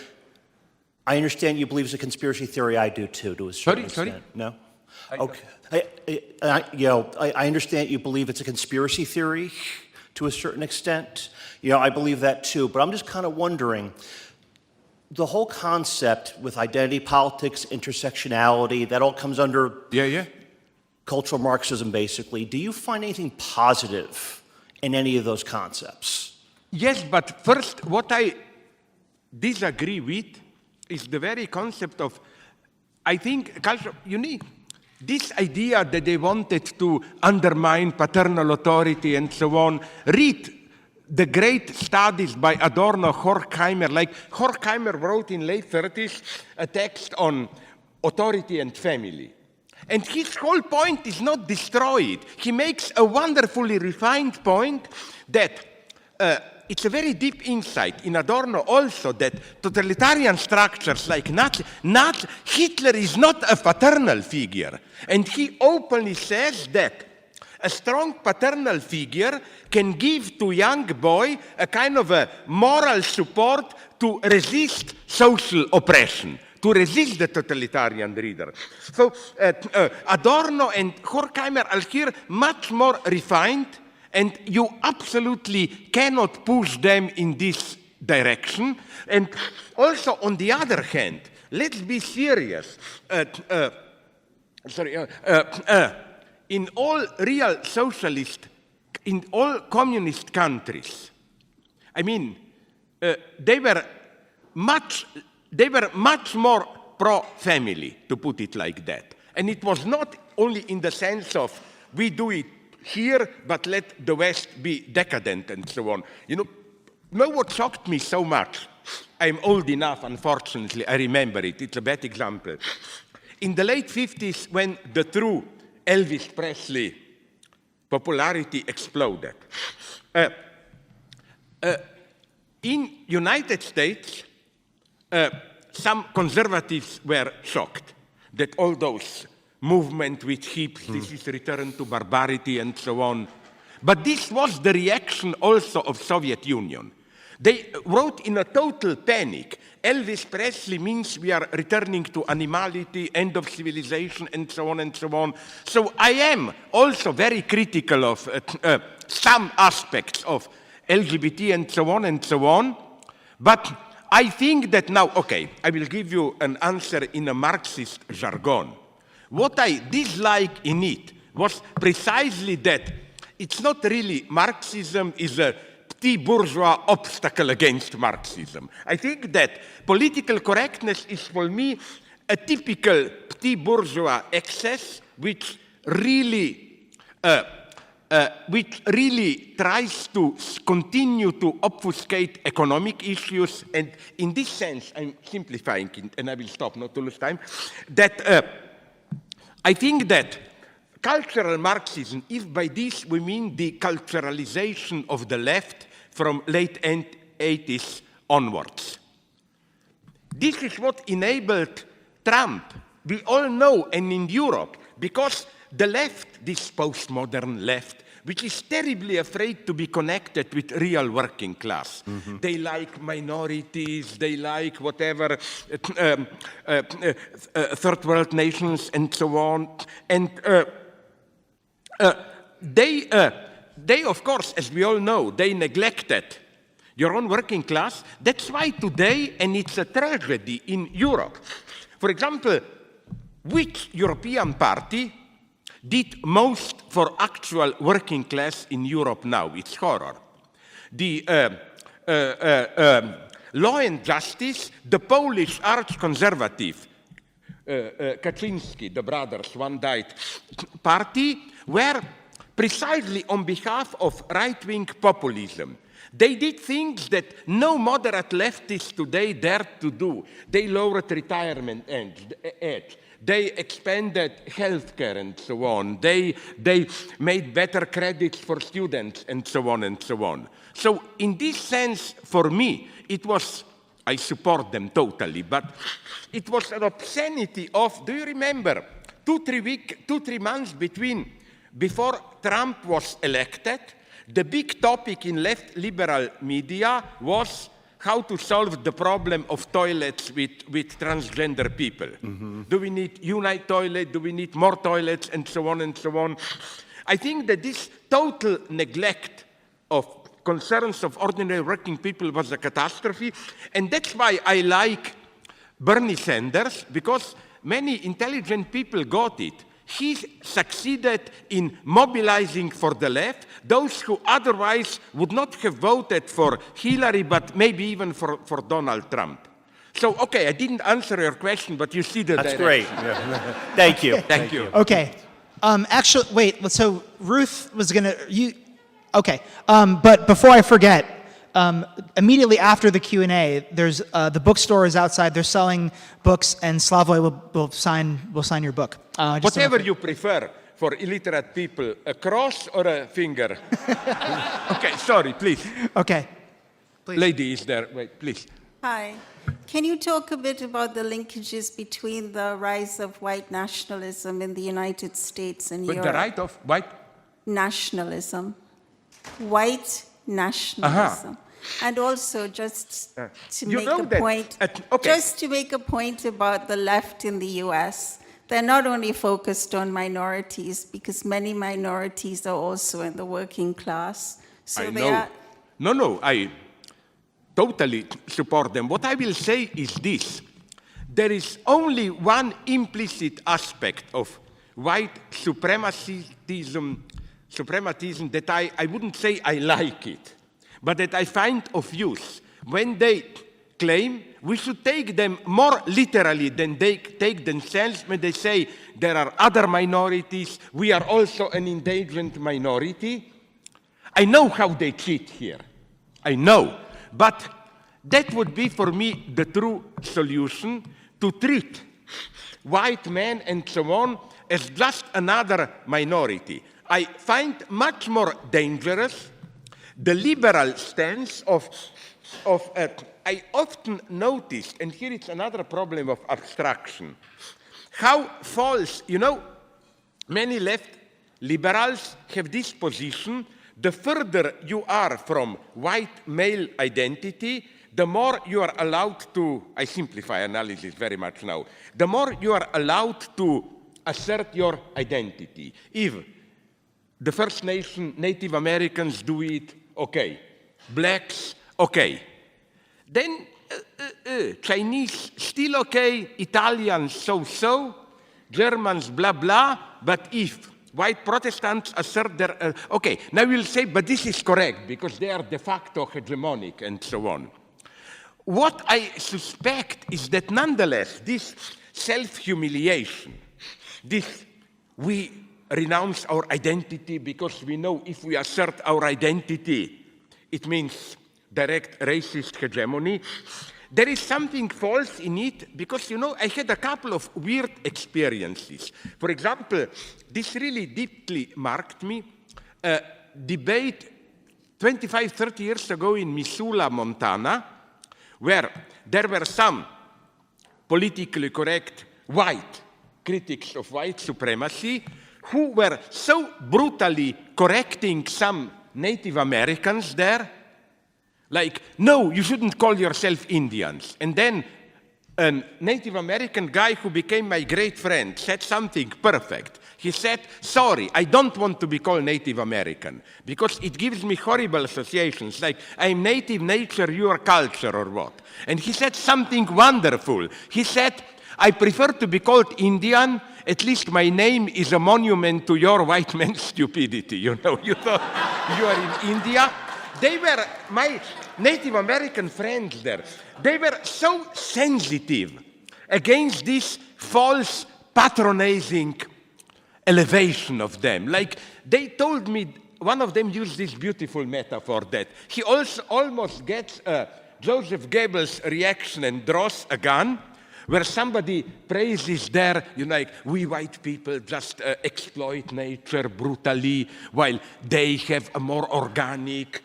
I understand you believe it's a conspiracy theory. I do too, to a certain extent. Sorry? No? Okay. I understand you believe it's a conspiracy theory to a certain extent. I believe that too. But I'm just kind of wondering, the whole concept with identity politics, intersectionality, that all comes under Yeah. cultural Marxism, basically. Do you find anything positive in any of those concepts? Yes, but first, what I disagree with is the very concept of, I think, culture, this idea that they wanted to undermine paternal authority and so on. Read the great studies by Adorno, Horkheimer. Like Horkheimer wrote in late 30s a text on authority and family. And his whole point is not destroyed. He makes a wonderfully refined point that it's a very deep insight in Adorno also that totalitarian structures like Hitler is not a paternal figure. And he openly says that a strong paternal figure can give to young boy a kind of a moral support to resist social oppression, to resist the totalitarian leader. So Adorno and Horkheimer are here much more refined, and you absolutely cannot push them in this direction. And also, on the other hand, let's be serious. In all real socialist, in all communist countries, I mean, they were much more pro-family, to put it like that. And it was not only in the sense of we do it here, but let the West be decadent and so on. You know what shocked me so much? I'm old enough, unfortunately, I remember it. It's a bad example. In the late 50s, when the true Elvis Presley popularity exploded, in United States, some conservatives were shocked that all those movement with hips, this is return to barbarity and so on. But this was the reaction also of Soviet Union. They wrote in a total panic, Elvis Presley means we are returning to animality, end of civilization, and so on and so on. So I am also very critical of some aspects of LGBT and so on, but I think that now, okay, I will give you an answer in a Marxist jargon. What I dislike in it was precisely that it's not really Marxism is a petit bourgeois obstacle against Marxism. I think that political correctness is for me a typical petit bourgeois excess which really tries to continue to obfuscate economic issues, and in this sense, I'm simplifying it, and I will stop not to lose time, that I think that cultural Marxism, if by this we mean the culturalization of the left from late 80s onwards, this is what enabled Trump. We all know, and in Europe, because the left, this postmodern left, which is terribly afraid to be connected with real working class. Mm-hmm. They like minorities, they like whatever, third world nations and so on. And they, of course, as we all know, they neglected your own working class. That's why today, and it's a tragedy in Europe, for example, which European party did most for actual working class in Europe now? It's horror. The Law and Justice, the Polish arch-conservative Kaczynski, the brothers, one died, party, were precisely on behalf of right-wing populism. They did things that no moderate leftist today dared to do. They lowered retirement age. They expanded healthcare and so on. They made better credits for students and so on and so on. So in this sense, for me, it was, I support them totally, but it was an obscenity of, do you remember, 2-3 months before Trump was elected, the big topic in left liberal media was how to solve the problem of toilets with transgender people. Mm-hmm. Do we need unite toilet? Do we need more toilets? And so on and so on. I think that this total neglect of concerns of ordinary working people was a catastrophe. And that's why I like Bernie Sanders, because many intelligent people got it. He succeeded in mobilizing for the left those who otherwise would not have voted for Hillary, but maybe even for Donald Trump. So, okay, I didn't answer your question, but you see the That's direction. great. Yeah. Thank you. Thank you. Okay. Actually, wait. So Ruth was gonna Okay. But before I forget, immediately after the Q&A, there's the bookstore is outside. They're selling books, and Slavoj will sign your book. Whatever you prefer for illiterate people, a cross or a finger. Okay, sorry, please. Okay. Please. Lady is there. Wait, please. Hi. Can you talk a bit about the linkages between the rise of white nationalism in the United States and With Europe? the right of white? Nationalism. White nationalism. And also just to You make know a that point, okay. just to make a point about the left in the US. They're not only focused on minorities, because many minorities are also in the working class. So I they know. are. No, I totally support them. What I will say is this. There is only one implicit aspect of white supremacism that I wouldn't say I like it, but that I find of use. When they claim we should take them more literally than they take themselves when they say there are other minorities, we are also an endangered minority. I know how they cheat here. I know. But that would be for me the true solution, to treat white men and so on as just another minority. I find much more dangerous the liberal stance of I often noticed, and here it's another problem of abstraction, how false, many left liberals have this position, the further you are from white male identity, the more you are allowed to, I simplify analysis very much now, the more you are allowed to assert your identity. If the First Nation, Native Americans do it, okay. Blacks, okay. Then Chinese, still okay. Italians, so-so. Germans, blah, blah. But if white Protestants assert their... okay, now you'll say, but this is correct, because they are de facto hegemonic, and so on. What I suspect is that nonetheless, this self-humiliation, this we renounce our identity because we know if we assert our identity, it means direct racist hegemony. There is something false in it because, I had a couple of weird experiences. For example, this really deeply marked me. A debate 25, 30 years ago in Missoula, Montana, where there were some politically correct white critics of white supremacy who were so brutally correcting some Native Americans there, like, no, you shouldn't call yourself Indians. And then a Native American guy who became my great friend said something perfect. He said, sorry, I don't want to be called Native American because it gives me horrible associations, like I'm native nature, you are culture, or what. And he said something wonderful. He said, I prefer to be called Indian. At least my name is a monument to your white man's stupidity. You thought you are in India. They were my Native American friends there. They were so sensitive against this false patronizing elevation of them. Like, they told me one of them used this beautiful metaphor that he also almost gets Joseph Goebbels' reaction and draws a gun, where somebody praises their, like, we white people just exploit nature brutally, while they have a more organic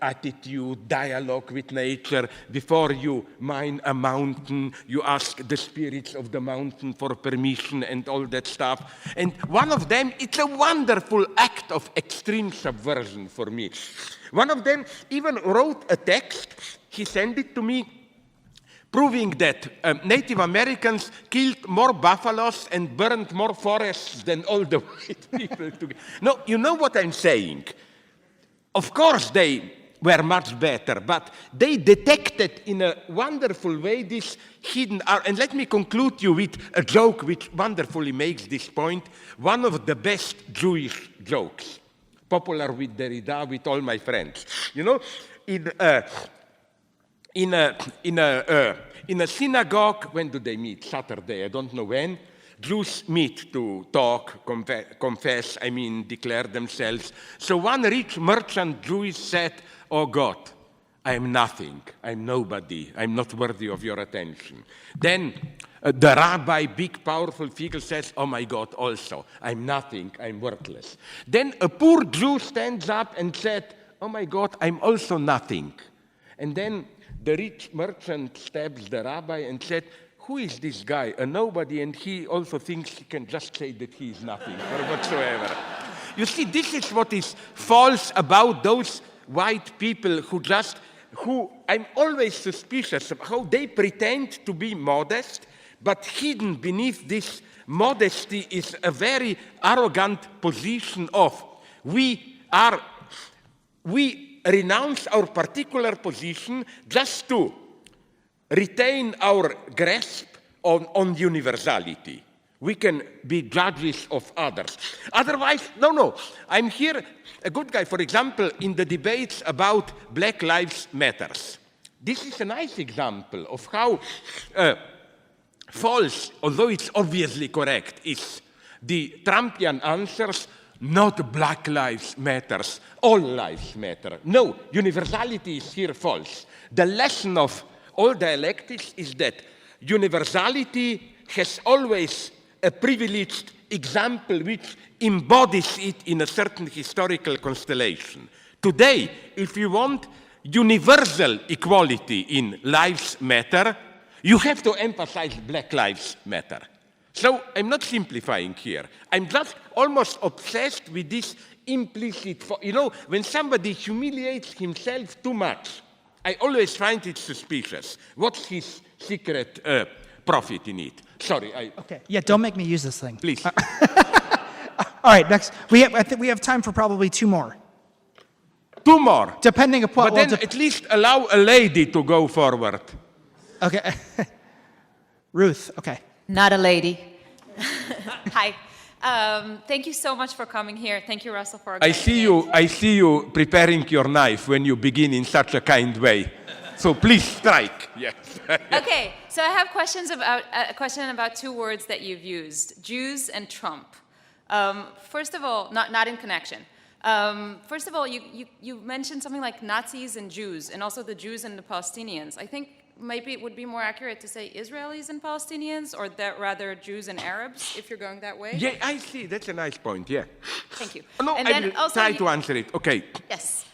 attitude, dialogue with nature. Before you mine a mountain, you ask the spirits of the mountain for permission and all that stuff. And one of them, it's a wonderful act of extreme subversion for me. One of them even wrote a text, he sent it to me, proving that Native Americans killed more buffaloes and burned more forests than all the white people together. No, you know what I'm saying? Of course they were much better, but they detected in a wonderful way this hidden art. And let me conclude you with a joke which wonderfully makes this point. One of the best Jewish jokes, popular with Derrida, with all my friends. You know, in a synagogue, when do they meet? Saturday, I don't know when. Jews meet to talk, confess, declare themselves. So one rich merchant Jew said, "Oh God, I am nothing, I'm nobody, I'm not worthy of your attention." Then the rabbi, big powerful figure, says, "Oh my God, also, I'm nothing, I'm worthless." Then a poor Jew stands up and said, "Oh my God, I'm also nothing." And then the rich merchant stabs the rabbi and said, "Who is this guy? A nobody, and he also thinks he can just say that he is nothing or whatsoever." You see, this is what is false about those white people who I'm always suspicious of how they pretend to be modest, but hidden beneath this modesty is a very arrogant position of we renounce our particular position just to retain our grasp on universality. We can be judges of others. Otherwise, no. I'm here, a good guy, for example, in the debates about Black Lives Matters. This is a nice example of how false, although it's obviously correct, is the Trumpian answers. Not Black Lives Matters, all lives matter. No, universality is here false. The lesson of all dialectics is that universality has always a privileged example which embodies it in a certain historical constellation. Today, if you want universal equality in lives matter, you have to emphasize Black Lives Matter. So I'm not simplifying here. I'm just almost obsessed with this implicit, when somebody humiliates himself too much, I always find it suspicious. What's his secret profit in it? Sorry, Okay, yeah, don't make me use this thing. Please. All right, next. I think we have time for probably two more. Two more. Depending upon... But then at least allow a lady to go forward. Okay. Ruth, okay. Not a lady. Hi. Thank you so much for coming here. Thank you, Russell, for I see you preparing your knife when you begin in such a kind way. So please strike. Yes. Okay, so I have a question about two words that you've used, Jews and Trump. First of all, not in connection. First of all, you mentioned something like Nazis and Jews, and also the Jews and the Palestinians. I think maybe it would be more accurate to say Israelis and Palestinians, or that rather Jews and Arabs, if you're going that way. Yeah, I see. That's a nice point, yeah. Thank you. No, and I then will also try to answer it. Okay. Yes.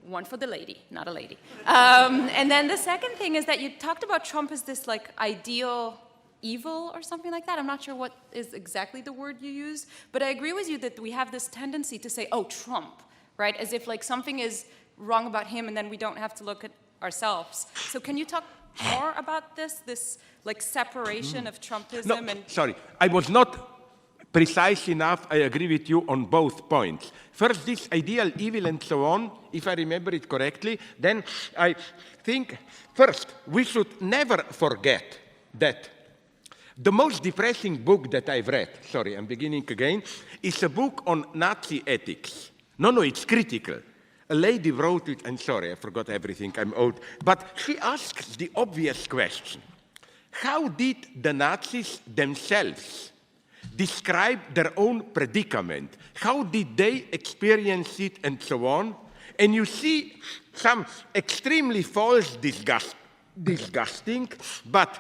One for the lady, not a lady. And then the second thing is that you talked about Trump as this ideal evil or something like that. I'm not sure what is exactly the word you use, but I agree with you that we have this tendency to say, oh, Trump, right? As if something is wrong about him and then we don't have to look at ourselves. So can you talk more about this separation of Trumpism and... Sorry, I was not precise enough. I agree with you on both points. First, this ideal evil and so on, if I remember it correctly, then I think, first, we should never forget that the most depressing book that I've read, sorry, I'm beginning again, is a book on Nazi ethics. No, it's critical. A lady wrote it, and sorry, I forgot everything, I'm old, but she asks the obvious question. How did the Nazis themselves describe their own predicament. How did they experience it and so on? And you see some extremely false, disgusting, but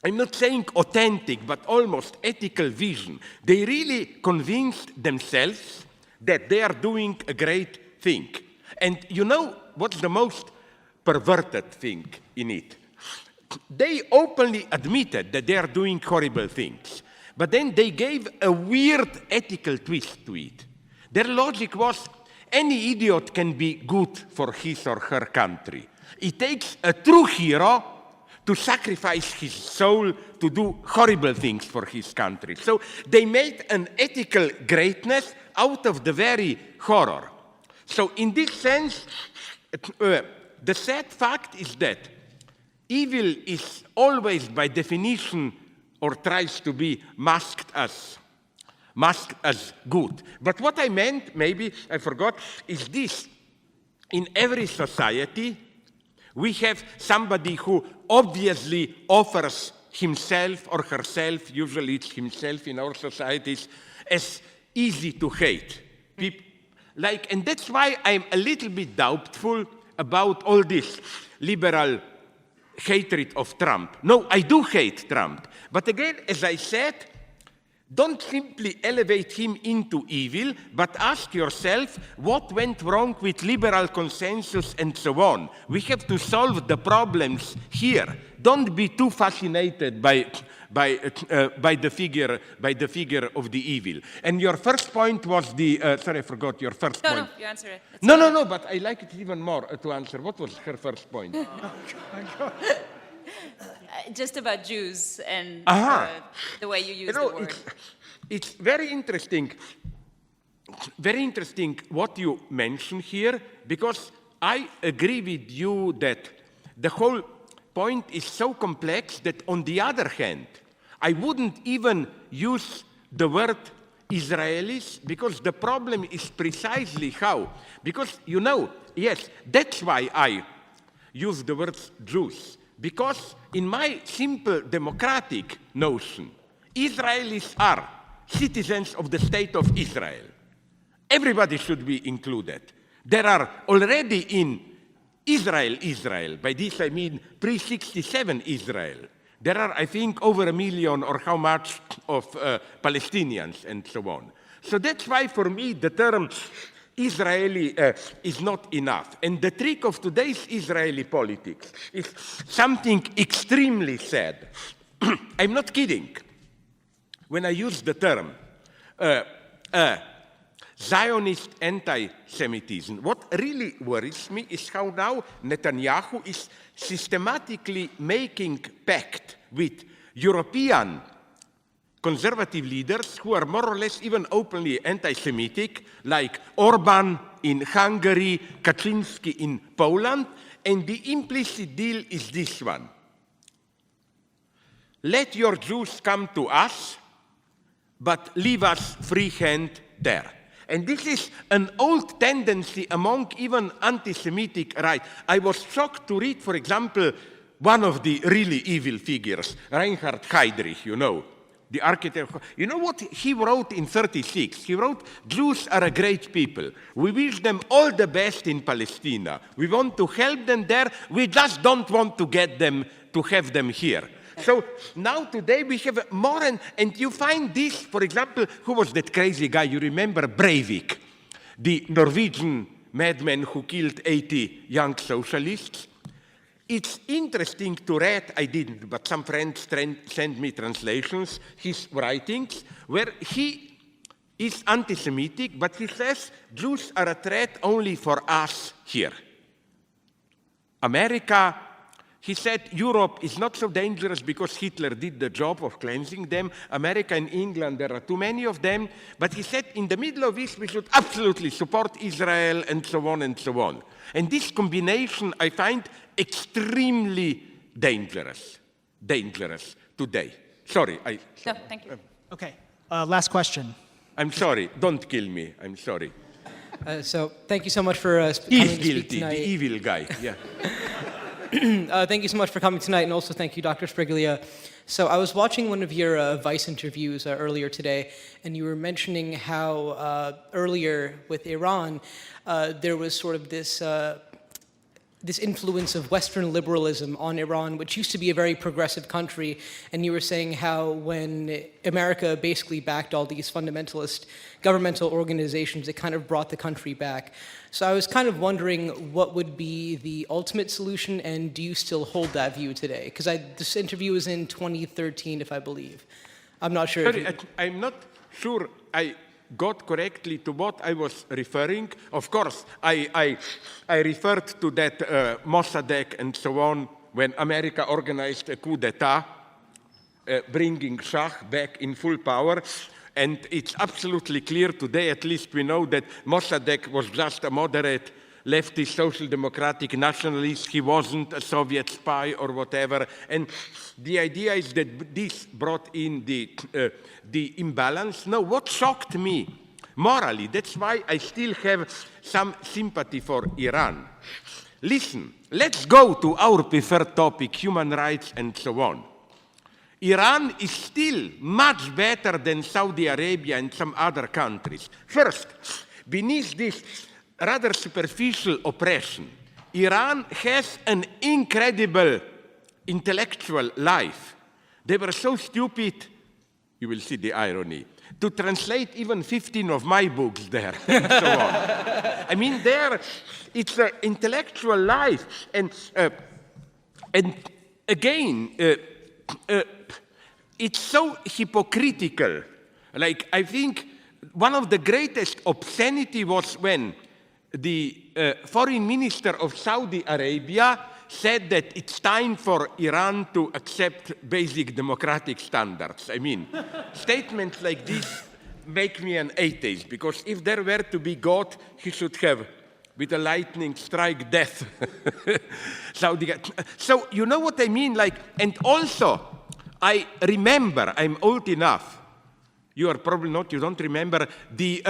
I'm not saying authentic, but almost ethical vision. They really convinced themselves that they are doing a great thing. And you know what's the most perverted thing in it? They openly admitted that they are doing horrible things, but then they gave a weird ethical twist to it. Their logic was, any idiot can be good for his or her country. It takes a true hero to sacrifice his soul to do horrible things for his country. So they made an ethical greatness out of the very horror. So in this sense, the sad fact is that evil is always, by definition, or tries to be masked as good. But what I meant, maybe I forgot, is this. In every society, we have somebody who obviously offers himself or herself, usually it's himself in our societies, as easy to hate. And that's why I'm a little bit doubtful about all this liberal hatred of Trump. No, I do hate Trump. But again, as I said, don't simply elevate him into evil, but ask yourself what went wrong with liberal consensus and so on. We have to solve the problems here. Don't be too fascinated by the figure of the evil. And your first point was the sorry, I forgot your first point. No, you answer it. It's No, but I like it even more to answer. What was her first point? just about Jews and the way you use You know, the word. it's very interesting what you mention here, because I agree with you that the whole point is so complex that, on the other hand, I wouldn't even use the word Israelis, because the problem is precisely how. Because, you know, yes, that's why I use the word Jews. Because in my simple democratic notion, Israelis are citizens of the state of Israel. Everybody should be included. There are already in Israel, by this I mean pre-67 Israel, there are, I think, over 1 million or how much of Palestinians and so on. So that's why, for me, the term Israeli is not enough. And the trick of today's Israeli politics is something extremely sad. I'm not kidding when I use the term Zionist anti-Semitism. What really worries me is how now Netanyahu is systematically making pact with European conservative leaders who are more or less even openly anti-Semitic, like Orban in Hungary, Kaczynski in Poland, and the implicit deal is this one. Let your Jews come to us, but leave us free hand there. And this is an old tendency among even anti-Semitic right. I was shocked to read, for example, one of the really evil figures, Reinhard Heydrich, you know, the architect. You know what he wrote in 1936? He wrote, Jews are a great people. We wish them all the best in Palestine. We want to help them there. We just don't want to get them to have them here. So now today we have more, and you find this, for example, who was that crazy guy? You remember Breivik, the Norwegian madman who killed 80 young socialists? It's interesting to read, I didn't, but some friends sent me translations, his writings, where he is anti-Semitic, but he says Jews are a threat only for us here. America, he said Europe is not so dangerous because Hitler did the job of cleansing them. America and England, there are too many of them. But he said in the Middle of East we should absolutely support Israel and so on and so on. And this combination I find extremely dangerous today. Sorry. No, thank you. Okay, last question. I'm sorry. Don't kill me. I'm sorry. So thank you so much for coming He's to speak guilty, tonight. the evil guy. Yeah. Thank you so much for coming tonight, and also thank you, Dr. Spriglia. So I was watching one of your Vice interviews earlier today, and you were mentioning how earlier with Iran, there was sort of this influence of Western liberalism on Iran, which used to be a very progressive country, and you were saying how when America basically backed all these fundamentalist governmental organizations, it kind of brought the country back. So I was kind of wondering what would be the ultimate solution, and do you still hold that view today? Because this interview was in 2013, if I believe. I'm not sure. Sorry, I'm not sure I got correctly to what I was referring. Of course, I referred to that Mossadegh and so on when America organized a coup d'etat, bringing Shah back in full power. And it's absolutely clear today, at least we know that Mossadegh was just a moderate leftist social democratic nationalist. He wasn't a Soviet spy or whatever. And the idea is that this brought in the imbalance. No, what shocked me morally, that's why I still have some sympathy for Iran. Listen, let's go to our preferred topic, human rights and so on. Iran is still much better than Saudi Arabia and some other countries. First, beneath this rather superficial oppression, Iran has an incredible intellectual life. They were so stupid, you will see the irony, to translate even 15 of my books there, and so on. I mean, it's an intellectual life. And again, it's so hypocritical. Like, I think one of the greatest obscenity was when the foreign minister of Saudi Arabia said that it's time for Iran to accept basic democratic standards. I mean, statements like this make me an atheist, because if there were to be God, he should have, with a lightning strike, death. So you know what I mean? Like, and also, I remember, I'm old enough, you are probably not, you don't remember, the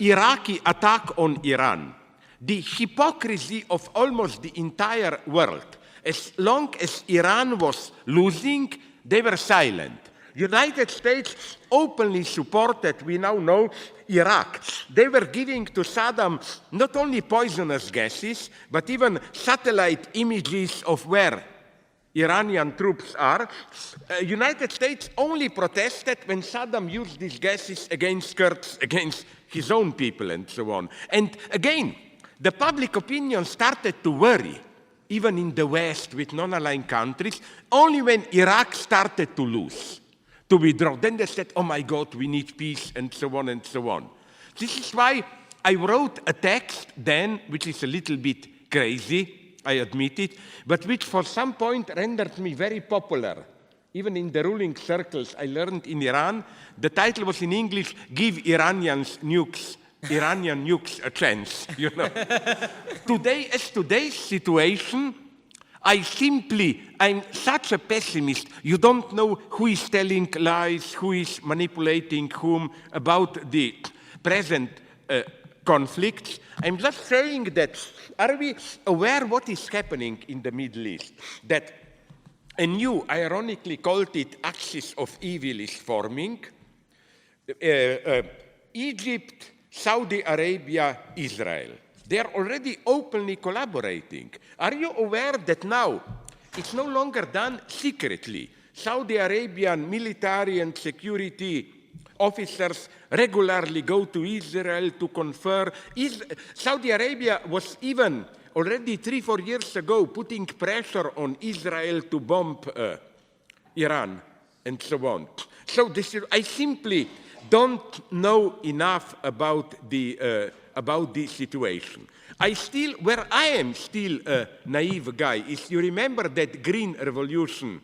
Iraqi attack on Iran. The hypocrisy of almost the entire world. As long as Iran was losing, they were silent. United States openly supported, we now know, Iraq. They were giving to Saddam not only poisonous gases, but even satellite images of where Iranian troops are. United States only protested when Saddam used these gases against Kurds, against his own people, and so on. And again, the public opinion started to worry, even in the West with non-aligned countries, only when Iraq started to lose, to withdraw. Then they said, oh my God, we need peace, and so on and so on. This is why I wrote a text then, which is a little bit crazy, I admit it, but which for some point rendered me very popular. Even in the ruling circles I learned in Iran, the title was in English, Give Iranian nukes a chance, you know. Today's situation, I'm such a pessimist. You don't know who is telling lies, who is manipulating whom about the present conflicts. I'm just saying that, are we aware what is happening in the Middle East? That a new, ironically called it, axis of evil is forming. Egypt, Saudi Arabia, Israel. They are already openly collaborating. Are you aware that now it's no longer done secretly? Saudi Arabian military and security officers regularly go to Israel to confer. Saudi Arabia was even already 3-4 years ago putting pressure on Israel to bomb Iran and so on. So I simply don't know enough about the situation. Where I am still a naive guy is, you remember that Green Revolution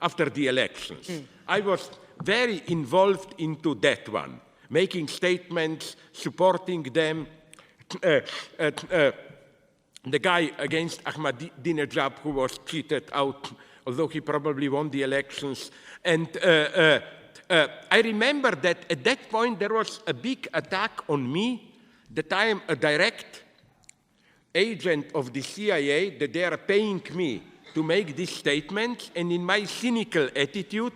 after the elections? I was very involved into that one, making statements, supporting them. The guy against Ahmadinejad who was cheated out, although he probably won the elections. And I remember that at that point there was a big attack on me, that I am a direct agent of the CIA that they are paying me to make these statements, and in my cynical attitude,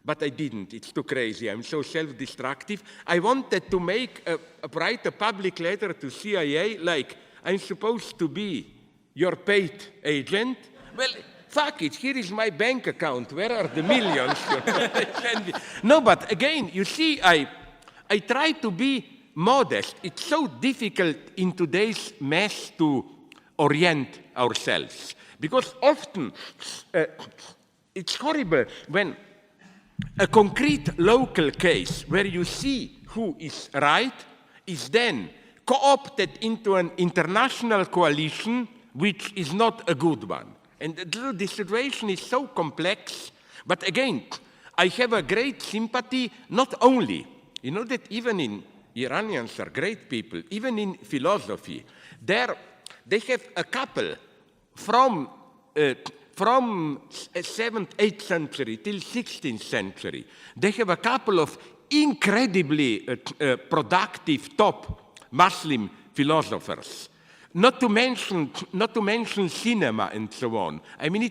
but I didn't, it's too crazy, I'm so self-destructive, I wanted to write a public letter to CIA like, I'm supposed to be your paid agent. Well, fuck it, here is my bank account, where are the millions? No, but again, you see, I try to be modest. It's so difficult in today's mess to orient ourselves. Because often, it's horrible when a concrete local case where you see who is right is then co-opted into an international coalition which is not a good one. And the situation is so complex. But again, I have a great sympathy, not only, you know that even in Iranians are great people, even in philosophy, they have a couple from 7th, 8th century till 16th century. They have a couple of incredibly productive top Muslim philosophers. Not to mention cinema and so on. I mean,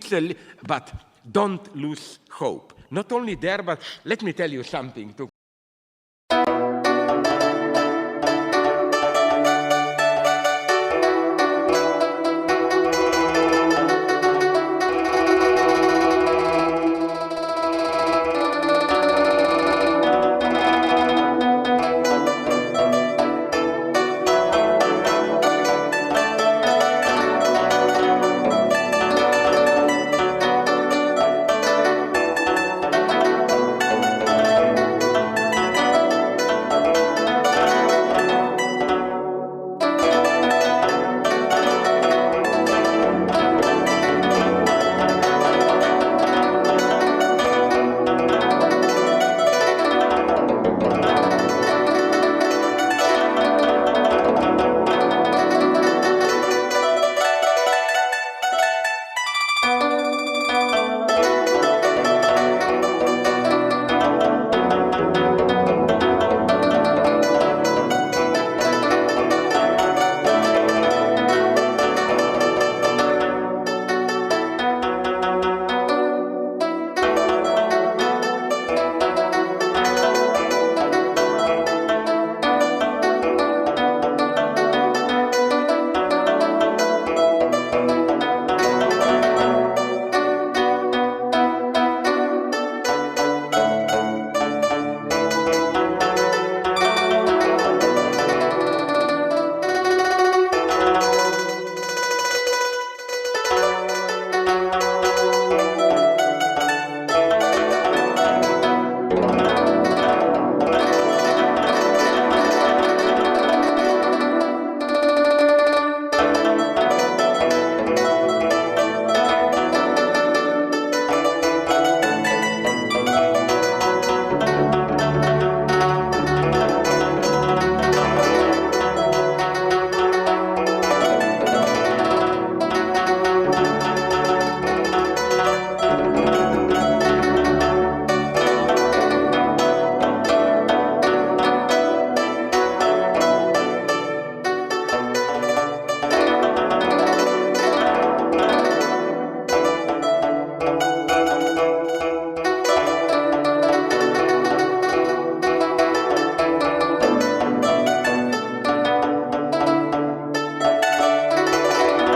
but don't lose hope. Not only there, but let me tell you something to